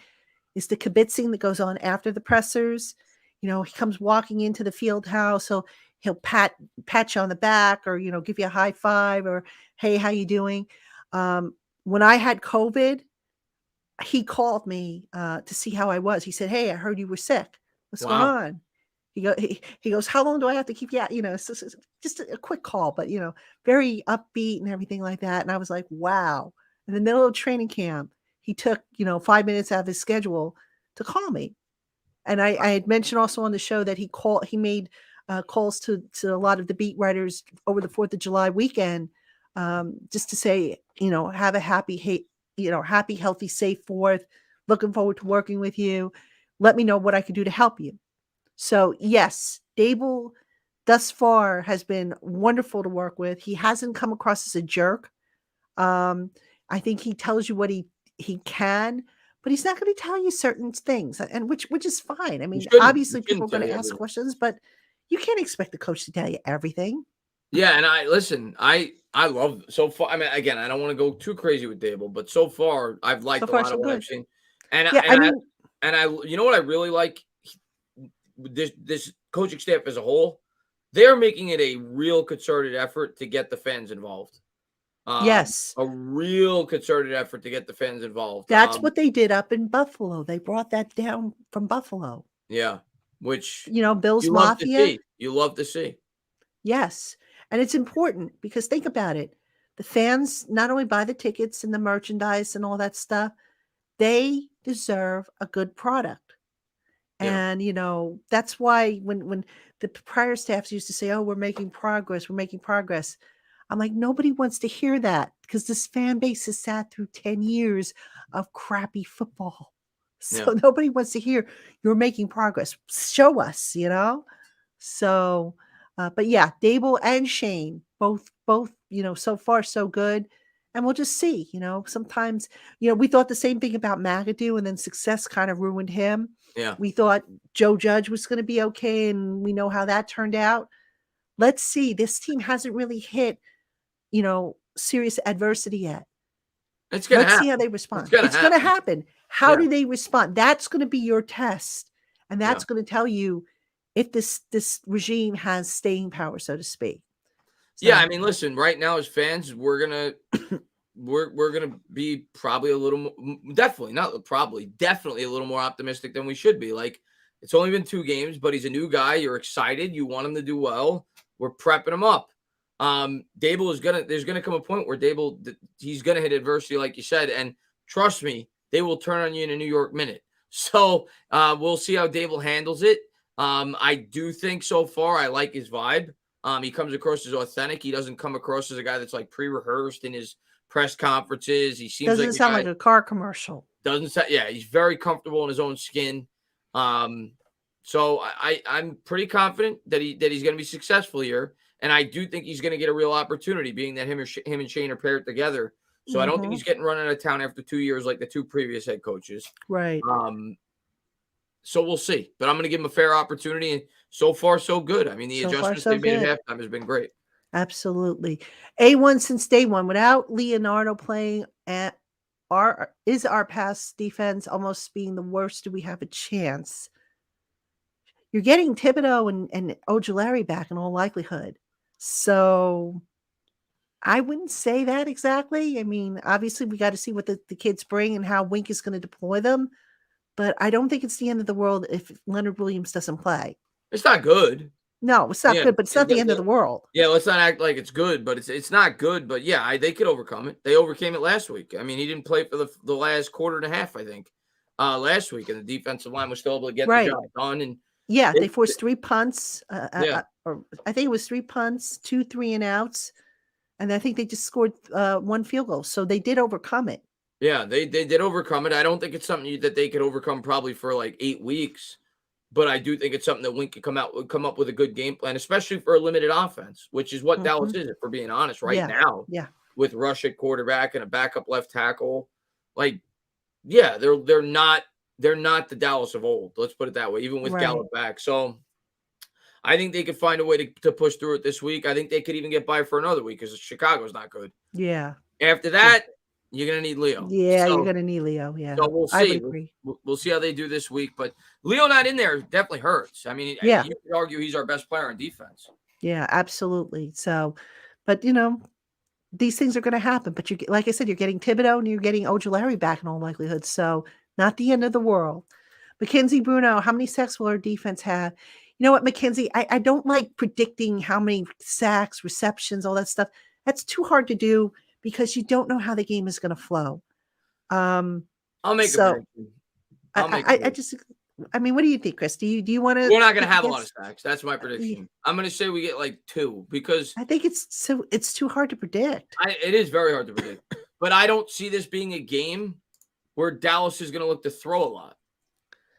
is the kibitzing that goes on after the pressers. He comes walking into the field house, so he'll pat you on the back or, give you a high five or, hey, how you doing? When I had COVID, he called me to see how I was. He said, hey, I heard you were sick. What's going on? He goes, how long do I have to keep you out? Just a quick call, but, very upbeat and everything like that. And I was like, wow. In the middle of training camp, he took, 5 minutes out of his schedule to call me. And I had mentioned also on the show that he made calls to a lot of the beat writers over the 4th of July weekend, just to say, have a happy, healthy, safe 4th. Looking forward to working with you. Let me know what I can do to help you. So yes, Daboll thus far has been wonderful to work with. He hasn't come across as a jerk. I think he tells you what he can, but he's not going to tell you certain things, and which is fine. I mean, obviously people are going to ask questions, but you can't expect the coach to tell you everything. Yeah, and I love so far. I mean, again, I don't want to go too crazy with Daboll, but so far I've liked a lot of what I've seen. And I you know what I really like? This coaching staff as a whole, they're making it a real concerted effort to get the fans involved. Yes. A real concerted effort to get the fans involved. That's what they did up in Buffalo. They brought that down from Buffalo. Yeah. Which, Bill's Mafia. You love to see. Yes. And it's important because think about it. The fans not only buy the tickets and the merchandise and all that stuff, they deserve a good product. Yeah. And, that's why when the prior staffs used to say, oh, we're making progress. I'm like, nobody wants to hear that because this fan base has sat through 10 years of crappy football. So nobody wants to hear you're making progress. Show us, So, but yeah, Daboll and Shane, both, so far so good. And we'll just see, sometimes, we thought the same thing about McAdoo and then success kind of ruined him. Yeah. We thought Joe Judge was going to be okay. And we know how that turned out. Let's see. This team hasn't really hit, serious adversity yet. It's going to Let's happen. see how they respond. It's going to happen. How Yeah. do they respond? That's going to be your test. And that's Yeah. going to tell you if this regime has staying power, so to speak. So, Yeah, I mean, listen, right now as fans, we're gonna be probably a little definitely a little more optimistic than we should be. Like, it's only been 2 games, but he's a new guy. You're excited. You want him to do well. We're prepping him up. Daboll there's gonna come a point where he's gonna hit adversity, like you said, and trust me, they will turn on you in a New York minute. So we'll see how Daboll handles it. I do think so far I like his vibe. He comes across as authentic. He doesn't come across as a guy that's like pre-rehearsed in his press conferences. He seems doesn't sound like a car commercial. Yeah, he's very comfortable in his own skin. So I'm pretty confident that he's going to be successful here, and I do think he's going to get a real opportunity, being that him and Shane are paired together. So I don't think he's getting run out of town after 2 years like the 2 previous head coaches. Right. So we'll see, but I'm going to give him a fair opportunity, and so far so good. I mean, the adjustments they made at halftime has been great. Absolutely. A1 since day one. Without Leonardo playing, our pass defense almost being the worst? Do we have a chance? You're getting Thibodeau and Ojulari back in all likelihood. So I wouldn't say that exactly. I mean, obviously we got to see what the kids bring and how Wink is going to deploy them. But I don't think it's the end of the world if Leonard Williams doesn't play. It's not good. No, it's not good, but it's not the end of the world. Yeah, let's not act like it's good, but it's not good. But yeah, they could overcome it. They overcame it last week. I mean, he didn't play for the last quarter and a half, I think, last week, and the defensive line was still able to get the job done. And yeah, they forced 3 punts. Or I think it was 3 punts, 2 3-and-outs, and I think they just scored 1 field goal. So they did overcome it. Yeah, they did overcome it. I don't think it's something that they could overcome probably for like 8 weeks, but I do think it's something that Wink could come up with a good game plan, especially for a limited offense, which is what Dallas is, if we're being honest, now. Yeah, with Rush at quarterback and a backup left tackle, like, yeah, they're not the Dallas of old. Let's put it that way, even with Gallup back. So I think they could find a way to push through it this week. I think they could even get by for another week because Chicago's not good. Yeah. After that, you're going to need Leo. Yeah, you're going to need Leo. Yeah. So we'll see. I would agree. We'll see how they do this week. But Leo not in there definitely hurts. I mean, you could argue he's our best player on defense. Yeah, absolutely. So, but, these things are going to happen. But like I said, you're getting Thibodeau and you're getting Ojulari back in all likelihood. So not the end of the world. Mackenzie Bruno, how many sacks will our defense have? You know what, Mackenzie, I don't like predicting how many sacks, receptions, all that stuff. That's too hard to do because you don't know how the game is going to flow. I'll make a prediction. I mean, what do you think, Chris? Do you want to? We're not going to have a lot of sacks. That's my prediction. I'm going to say we get like 2 because I think it's too hard to predict. It is very hard to predict, but I don't see this being a game where Dallas is going to look to throw a lot.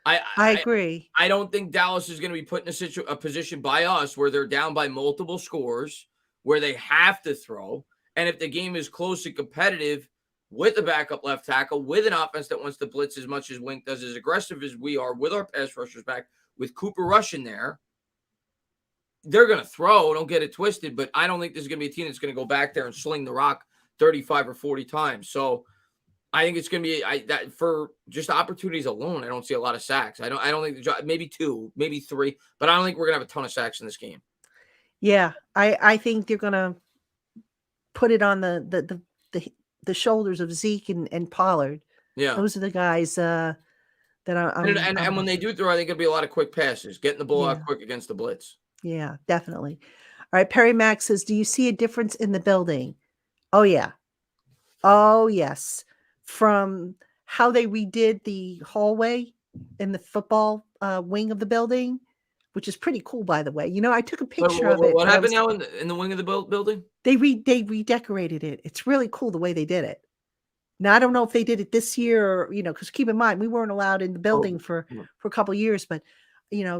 I agree. I don't think Dallas is going to be put in a position by us where they're down by multiple scores, where they have to throw. And if the game is close and competitive with a backup left tackle, with an offense that wants to blitz as much as Wink does, as aggressive as we are, with our pass rushers back, with Cooper Rush in there, they're going to throw. Don't get it twisted. But I don't think this is going to be a team that's going to go back there and sling the rock 35 or 40 times. So I think it's going to be that for just opportunities alone. I don't see a lot of sacks. I don't think maybe 2, maybe 3, but I don't think we're going to have a ton of sacks in this game. Yeah, I think they're going to put it on the shoulders of Zeke and Pollard. Yeah, those are the guys that and when they do throw, I think it'll be a lot of quick passes, getting the ball out quick against the blitz. Yeah, definitely. All right, Perry Max says, "Do you see a difference in the building?" Oh yeah, oh yes. From how they redid the hallway in the football wing of the building, which is pretty cool, by the way. I took a picture of it. What happened now in the wing of the building? They redecorated it. It's really cool the way they did it. Now, I don't know if they did it this year or, because keep in mind, we weren't allowed in the building for a couple of years, but,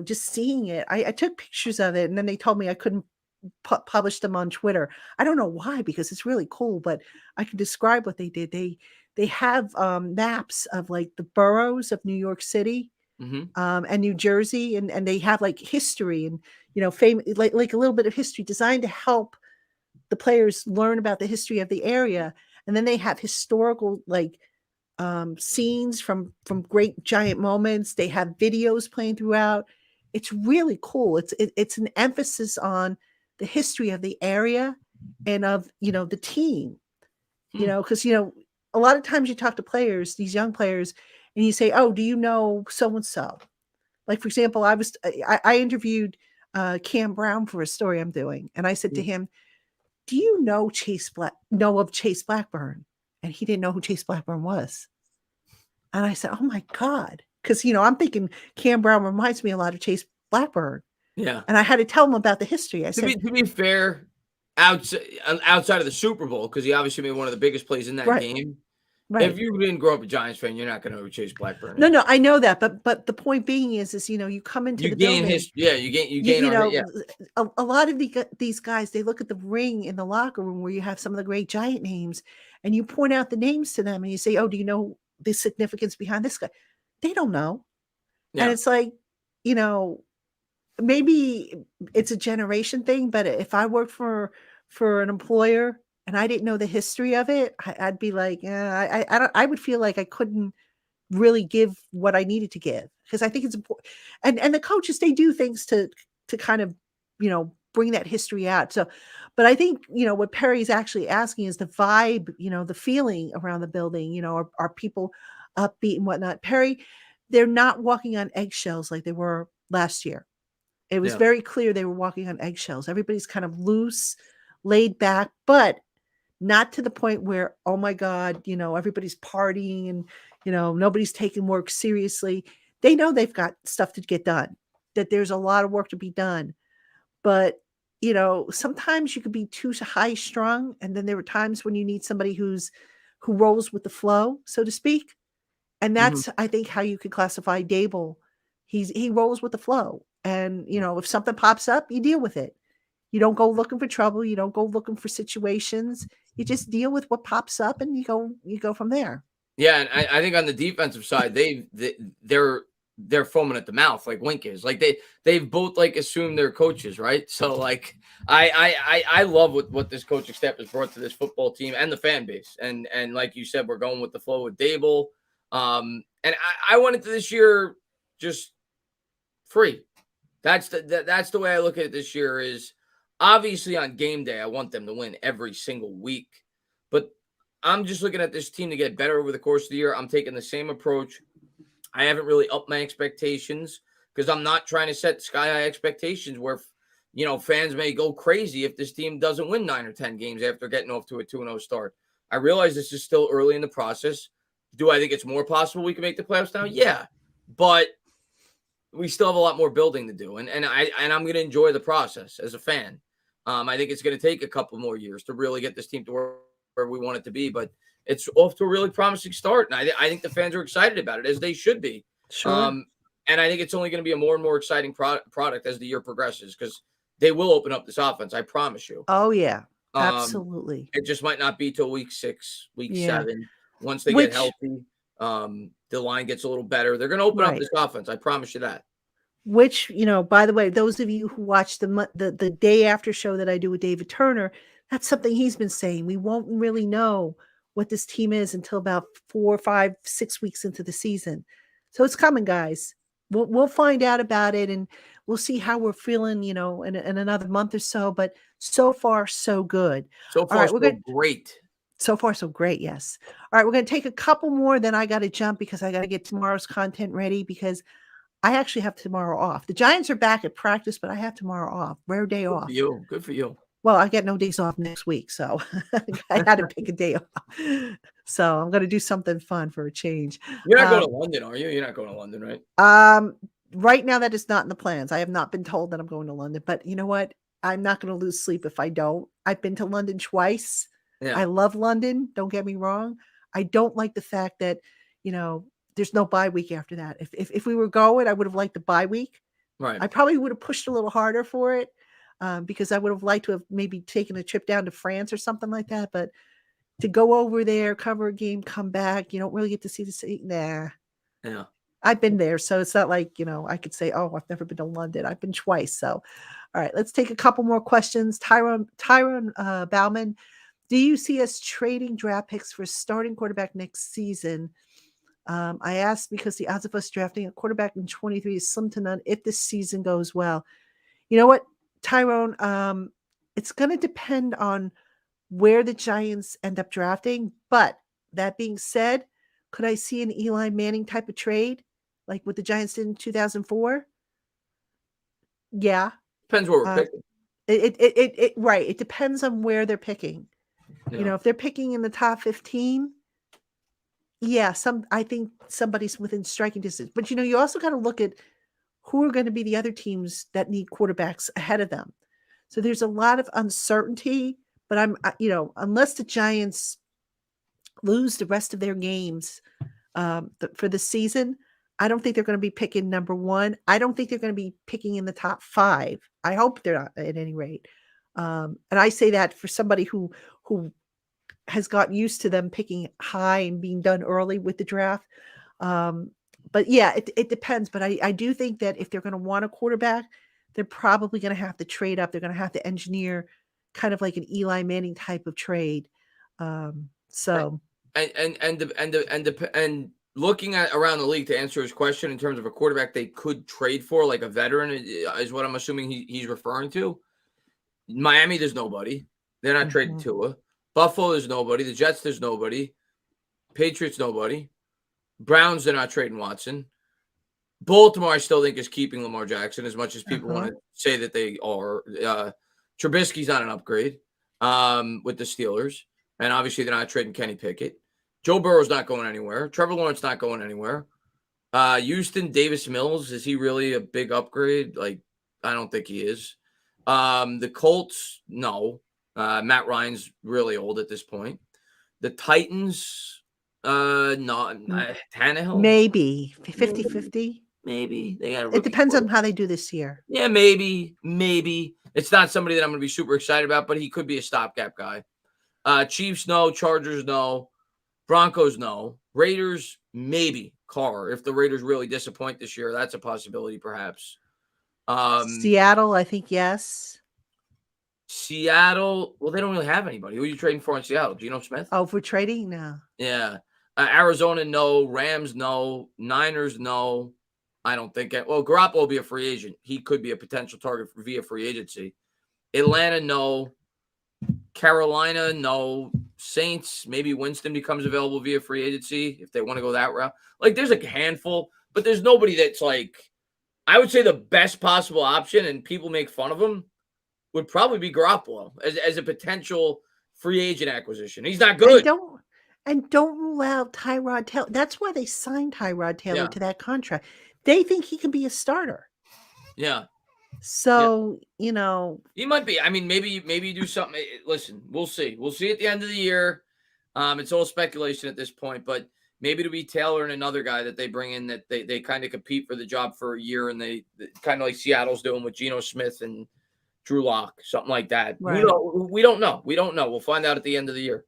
just seeing it, I took pictures of it and then they told me I couldn't publish them on Twitter. I don't know why, because it's really cool, but I can describe what they did. They have maps of like the boroughs of New York City and New Jersey, and they have like history and like a little bit of history designed to help the players learn about the history of the area. And then they have historical scenes from great Giant moments. They have videos playing throughout. It's really cool. It's an emphasis on the history of the area and of, the team, because, a lot of times you talk to players, these young players, and you say, oh, do you know so-and-so? Like, for example, I interviewed Cam Brown for a story I'm doing. And I said to him, do you know of Chase Blackburn? And he didn't know who Chase Blackburn was. And I said, oh my God. Because, I'm thinking Cam Brown reminds me a lot of Chase Blackburn. Yeah. And I had to tell him about the history. I said, to be fair, outside of the Super Bowl, because he obviously made one of the biggest plays in that game. Right. If you didn't grow up a Giants fan, you're not going to know who Chase Blackburn is. No, I know that, but the point being is you come into the building. You gain a lot of these guys, they look at the ring in the locker room where you have some of the great Giant names, and you point out the names to them, and you say, "Oh, do you know the significance behind this guy?" They don't know, and it's like, maybe it's a generation thing, but if I worked for an employer and I didn't know the history of it, I'd be like, I would feel like I couldn't really give what I needed to give, because I think it's important. And the coaches, they do things to kind of, bring that history out. So, but I think, what Perry's actually asking is the vibe, the feeling around the building, are people upbeat and whatnot. Perry, they're not walking on eggshells like they were last year. It was very clear they were walking on eggshells. Everybody's kind of loose, laid back, but not to the point where, oh my God, everybody's partying and, nobody's taking work seriously. They know they've got stuff to get done, that there's a lot of work to be done. But, sometimes you could be too high strung. And then there are times when you need somebody who rolls with the flow, so to speak. And that's, I think, how you could classify Daboll. He rolls with the flow. And, if something pops up, you deal with it. You don't go looking for trouble. You don't go looking for situations. You just deal with what pops up, and you go from there. Yeah, and I think on the defensive side, they're foaming at the mouth like Wink is. Like they've both assumed they're coaches, right? So I love what this coaching staff has brought to this football team and the fan base. And like you said, we're going with the flow with Daboll. And I went into this year just free. That's the way I look at it this year. Is obviously on game day, I want them to win every single week. But I'm just looking at this team to get better over the course of the year. I'm taking the same approach. I haven't really upped my expectations because I'm not trying to set sky-high expectations where, fans may go crazy if this team doesn't win 9 or 10 games after getting off to a 2-0 start. I realize this is still early in the process. Do I think it's more possible we can make the playoffs now? Yeah. But we still have a lot more building to do. And I'm going to enjoy the process as a fan. I think it's going to take a couple more years to really get this team to where we want it to be. But it's off to a really promising start. And I think the fans are excited about it, as they should be. Sure. And I think it's only going to be a more and more exciting product as the year progresses, because they will open up this offense. I promise you. Oh, yeah. Absolutely. It just might not be till week 6, week 7. Once they get healthy, the line gets a little better. They're going to open up this offense. I promise you that. Which, by the way, those of you who watch the day after show that I do with David Turner, that's something he's been saying. We won't really know what this team is until about 4, 5, 6 weeks into the season. So it's coming, guys. We'll find out about it, and we'll see how we're feeling, in another month or so. But so far, so good. So far, so great. So far, so great. Yes. All right. We're going to take a couple more. Then I got to jump because I got to get tomorrow's content ready, because I actually have tomorrow off. The Giants are back at practice, but I have tomorrow off. Rare day off. Good for you. Well, I get no days off next week, so I had to pick a day off. So I'm going to do something fun for a change. You're not going to London, are you? You're not going to London, right? Right now, that is not in the plans. I have not been told that I'm going to London, but you know what? I'm not going to lose sleep if I don't. I've been to London twice. Yeah. I love London. Don't get me wrong. I don't like the fact that, there's no bye week after that. If we were going, I would have liked the bye week. Right. I probably would have pushed a little harder for it. Because I would have liked to have maybe taken a trip down to France or something like that. But to go over there, cover a game, come back, you don't really get to see the city. Nah. Yeah. I've been there. So it's not like, I could say, oh, I've never been to London. I've been twice. So, all right, let's take a couple more questions. Tyron Bauman, Do you see us trading draft picks for starting quarterback next season? I asked because the odds of us drafting a quarterback in 23 is slim to none if this season goes well. You know what, Tyrone? It's going to depend on where the Giants end up drafting. But that being said, could I see an Eli Manning type of trade like what the Giants did in 2004? Yeah. Depends where we're picking. Right. It depends on where they're picking. Yeah. You know, if they're picking in the top 15, yeah, I think somebody's within striking distance. But you also got to look at who are going to be the other teams that need quarterbacks ahead of them. So there's a lot of uncertainty, but unless the Giants lose the rest of their games for the season, I don't think they're going to be picking number one. I don't think they're going to be picking in the top 5. I hope they're not, at any rate. And I say that for somebody who has got used to them picking high and being done early with the draft. But yeah, it depends. But I do think that if they're going to want a quarterback, they're probably going to have to trade up. They're going to have to engineer kind of like an Eli Manning type of trade. So and looking at around the league to answer his question in terms of a quarterback they could trade for, like a veteran, is what I'm assuming he's referring to. Miami, there's nobody. They're not trading Tua. Buffalo, there's nobody. The Jets, there's nobody. Patriots, nobody. Browns, they're not trading Watson. Baltimore, I still think, is keeping Lamar Jackson as much as people want to say that they are. Trubisky's not an upgrade with the Steelers. And obviously, they're not trading Kenny Pickett. Joe Burrow's not going anywhere. Trevor Lawrence not going anywhere. Houston, Davis Mills, is he really a big upgrade? Like, I don't think he is. The Colts, no. Matt Ryan's really old at this point. The Titans, no. Tannehill? Maybe 50-50. Maybe. They got It depends on how they do this year. Yeah, maybe. It's not somebody that I'm going to be super excited about, but he could be a stopgap guy. Chiefs, no. Chargers, no. Broncos, no. Raiders, maybe. Carr. If the Raiders really disappoint this year, that's a possibility, perhaps. Seattle, I think, yes. Seattle, well, they don't really have anybody. Who are you trading for in Seattle? Geno Smith? Oh, for trading? No. Yeah. Arizona, no. Rams, no. Niners, no. I don't think. Well, Garoppolo will be a free agent. He could be a potential target via free agency. Atlanta, no. Carolina, no. Saints, maybe Winston becomes available via free agency if they want to go that route. Like, there's a handful, but there's nobody that's like, I would say the best possible option, and people make fun of him, would probably be Garoppolo as a potential free agent acquisition. He's not good. And don't rule out Tyrod Taylor. That's why they signed Tyrod Taylor to that contract. They think he can be a starter. Yeah. So, he might be. I mean, maybe you do something. Listen, we'll see. We'll see at the end of the year. It's all speculation at this point, but maybe it'll be Taylor and another guy that they bring in that they kind of compete for the job for a year, and they kind of like Seattle's doing with Geno Smith and Drew Lock, something like that. Right. We don't know. We'll find out at the end of the year.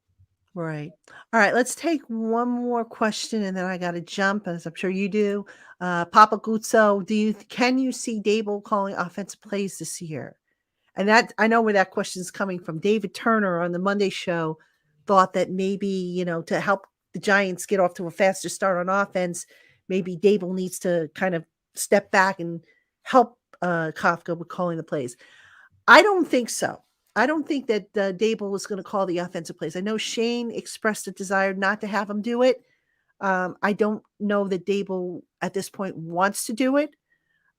Right. All right. Let's take one more question, and then I got to jump, as I'm sure you do. Papa Guzzo, can you see Daboll calling offensive plays this year? And that, I know where that question is coming from. David Turner on the Monday show thought that maybe, to help the Giants get off to a faster start on offense, maybe Daboll needs to kind of step back and help Kafka with calling the plays. I don't think so. I don't think that Daboll is going to call the offensive plays. I know Shane expressed a desire not to have him do it. I don't know that Daboll at this point wants to do it.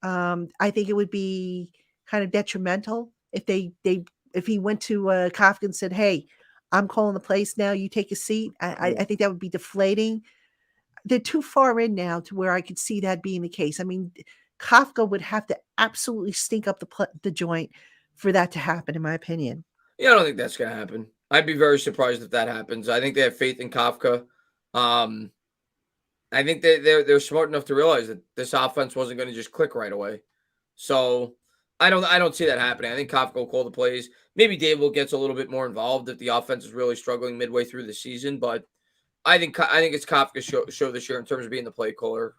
I think it would be kind of detrimental if if he went to Kafka and said, "Hey, I'm calling the plays now. You take a seat." I think that would be deflating. They're too far in now to where I could see that being the case. I mean, Kafka would have to absolutely stink up the joint for that to happen, in my opinion. Yeah, I don't think that's going to happen. I'd be very surprised if that happens. I think they have faith in Kafka. I think they're smart enough to realize that this offense wasn't going to just click right away. So I don't see that happening. I think Kafka will call the plays. Maybe Daboll gets a little bit more involved if the offense is really struggling midway through the season. But I think it's Kafka's show this year in terms of being the play caller.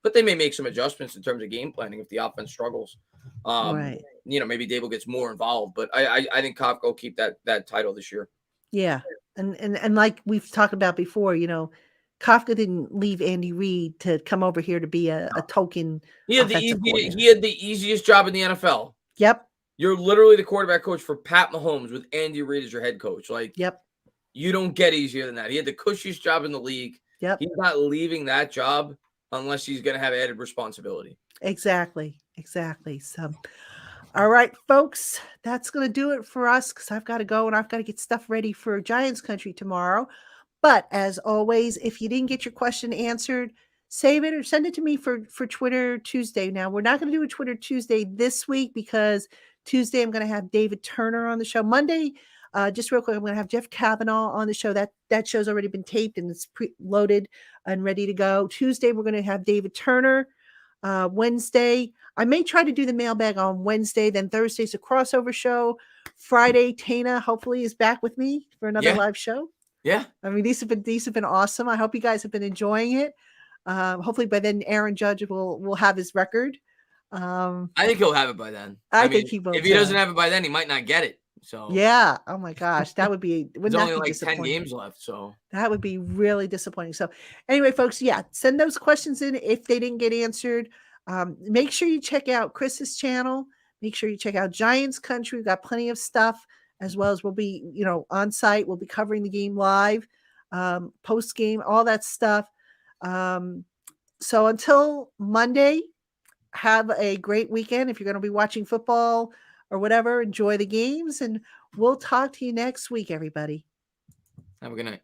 But they may make some adjustments in terms of game planning if the offense struggles. Right. Maybe Daboll gets more involved, but I think Kafka will keep that title this year. Yeah. And like we've talked about before, Kafka didn't leave Andy Reid to come over here to be a token offensive coordinator. He had the easiest job in the NFL. Yep. You're literally the quarterback coach for Pat Mahomes with Andy Reid as your head coach. Like, Yep. you don't get easier than that. He had the cushiest job in the league. Yep. He's not leaving that job unless he's going to have added responsibility. Exactly. So, all right, folks, that's going to do it for us because I've got to go and I've got to get stuff ready for Giants country tomorrow. But as always, if you didn't get your question answered, save it or send it to me for Twitter Tuesday. Now, we're not going to do a Twitter Tuesday this week because Tuesday I'm going to have David Turner on the show. Monday, just real quick, I'm going to have Jeff Kavanaugh on the show. That show's already been taped and it's loaded and ready to go. Tuesday, we're going to have David Turner. Wednesday, I may try to do the mailbag on Wednesday. Then Thursday's a crossover show. Friday, Tainah hopefully is back with me for another live show. Yeah. I mean, these have been awesome. I hope you guys have been enjoying it. Hopefully by then Aaron Judge will have his record. I think he'll have it by then. I think he will. If he doesn't have it by then, he might not get it. So yeah. Oh my gosh, that would be. There's only like 10 games left, so that would be really disappointing. So anyway, folks, send those questions in if they didn't get answered. Make sure you check out Chris's channel. Make sure you check out Giants Country. We've got plenty of stuff, as well as we'll be, on site. We'll be covering the game live, post game, all that stuff. So until Monday, have a great weekend. If you're going to be watching football or whatever, enjoy the games, and we'll talk to you next week, everybody. Have a good night.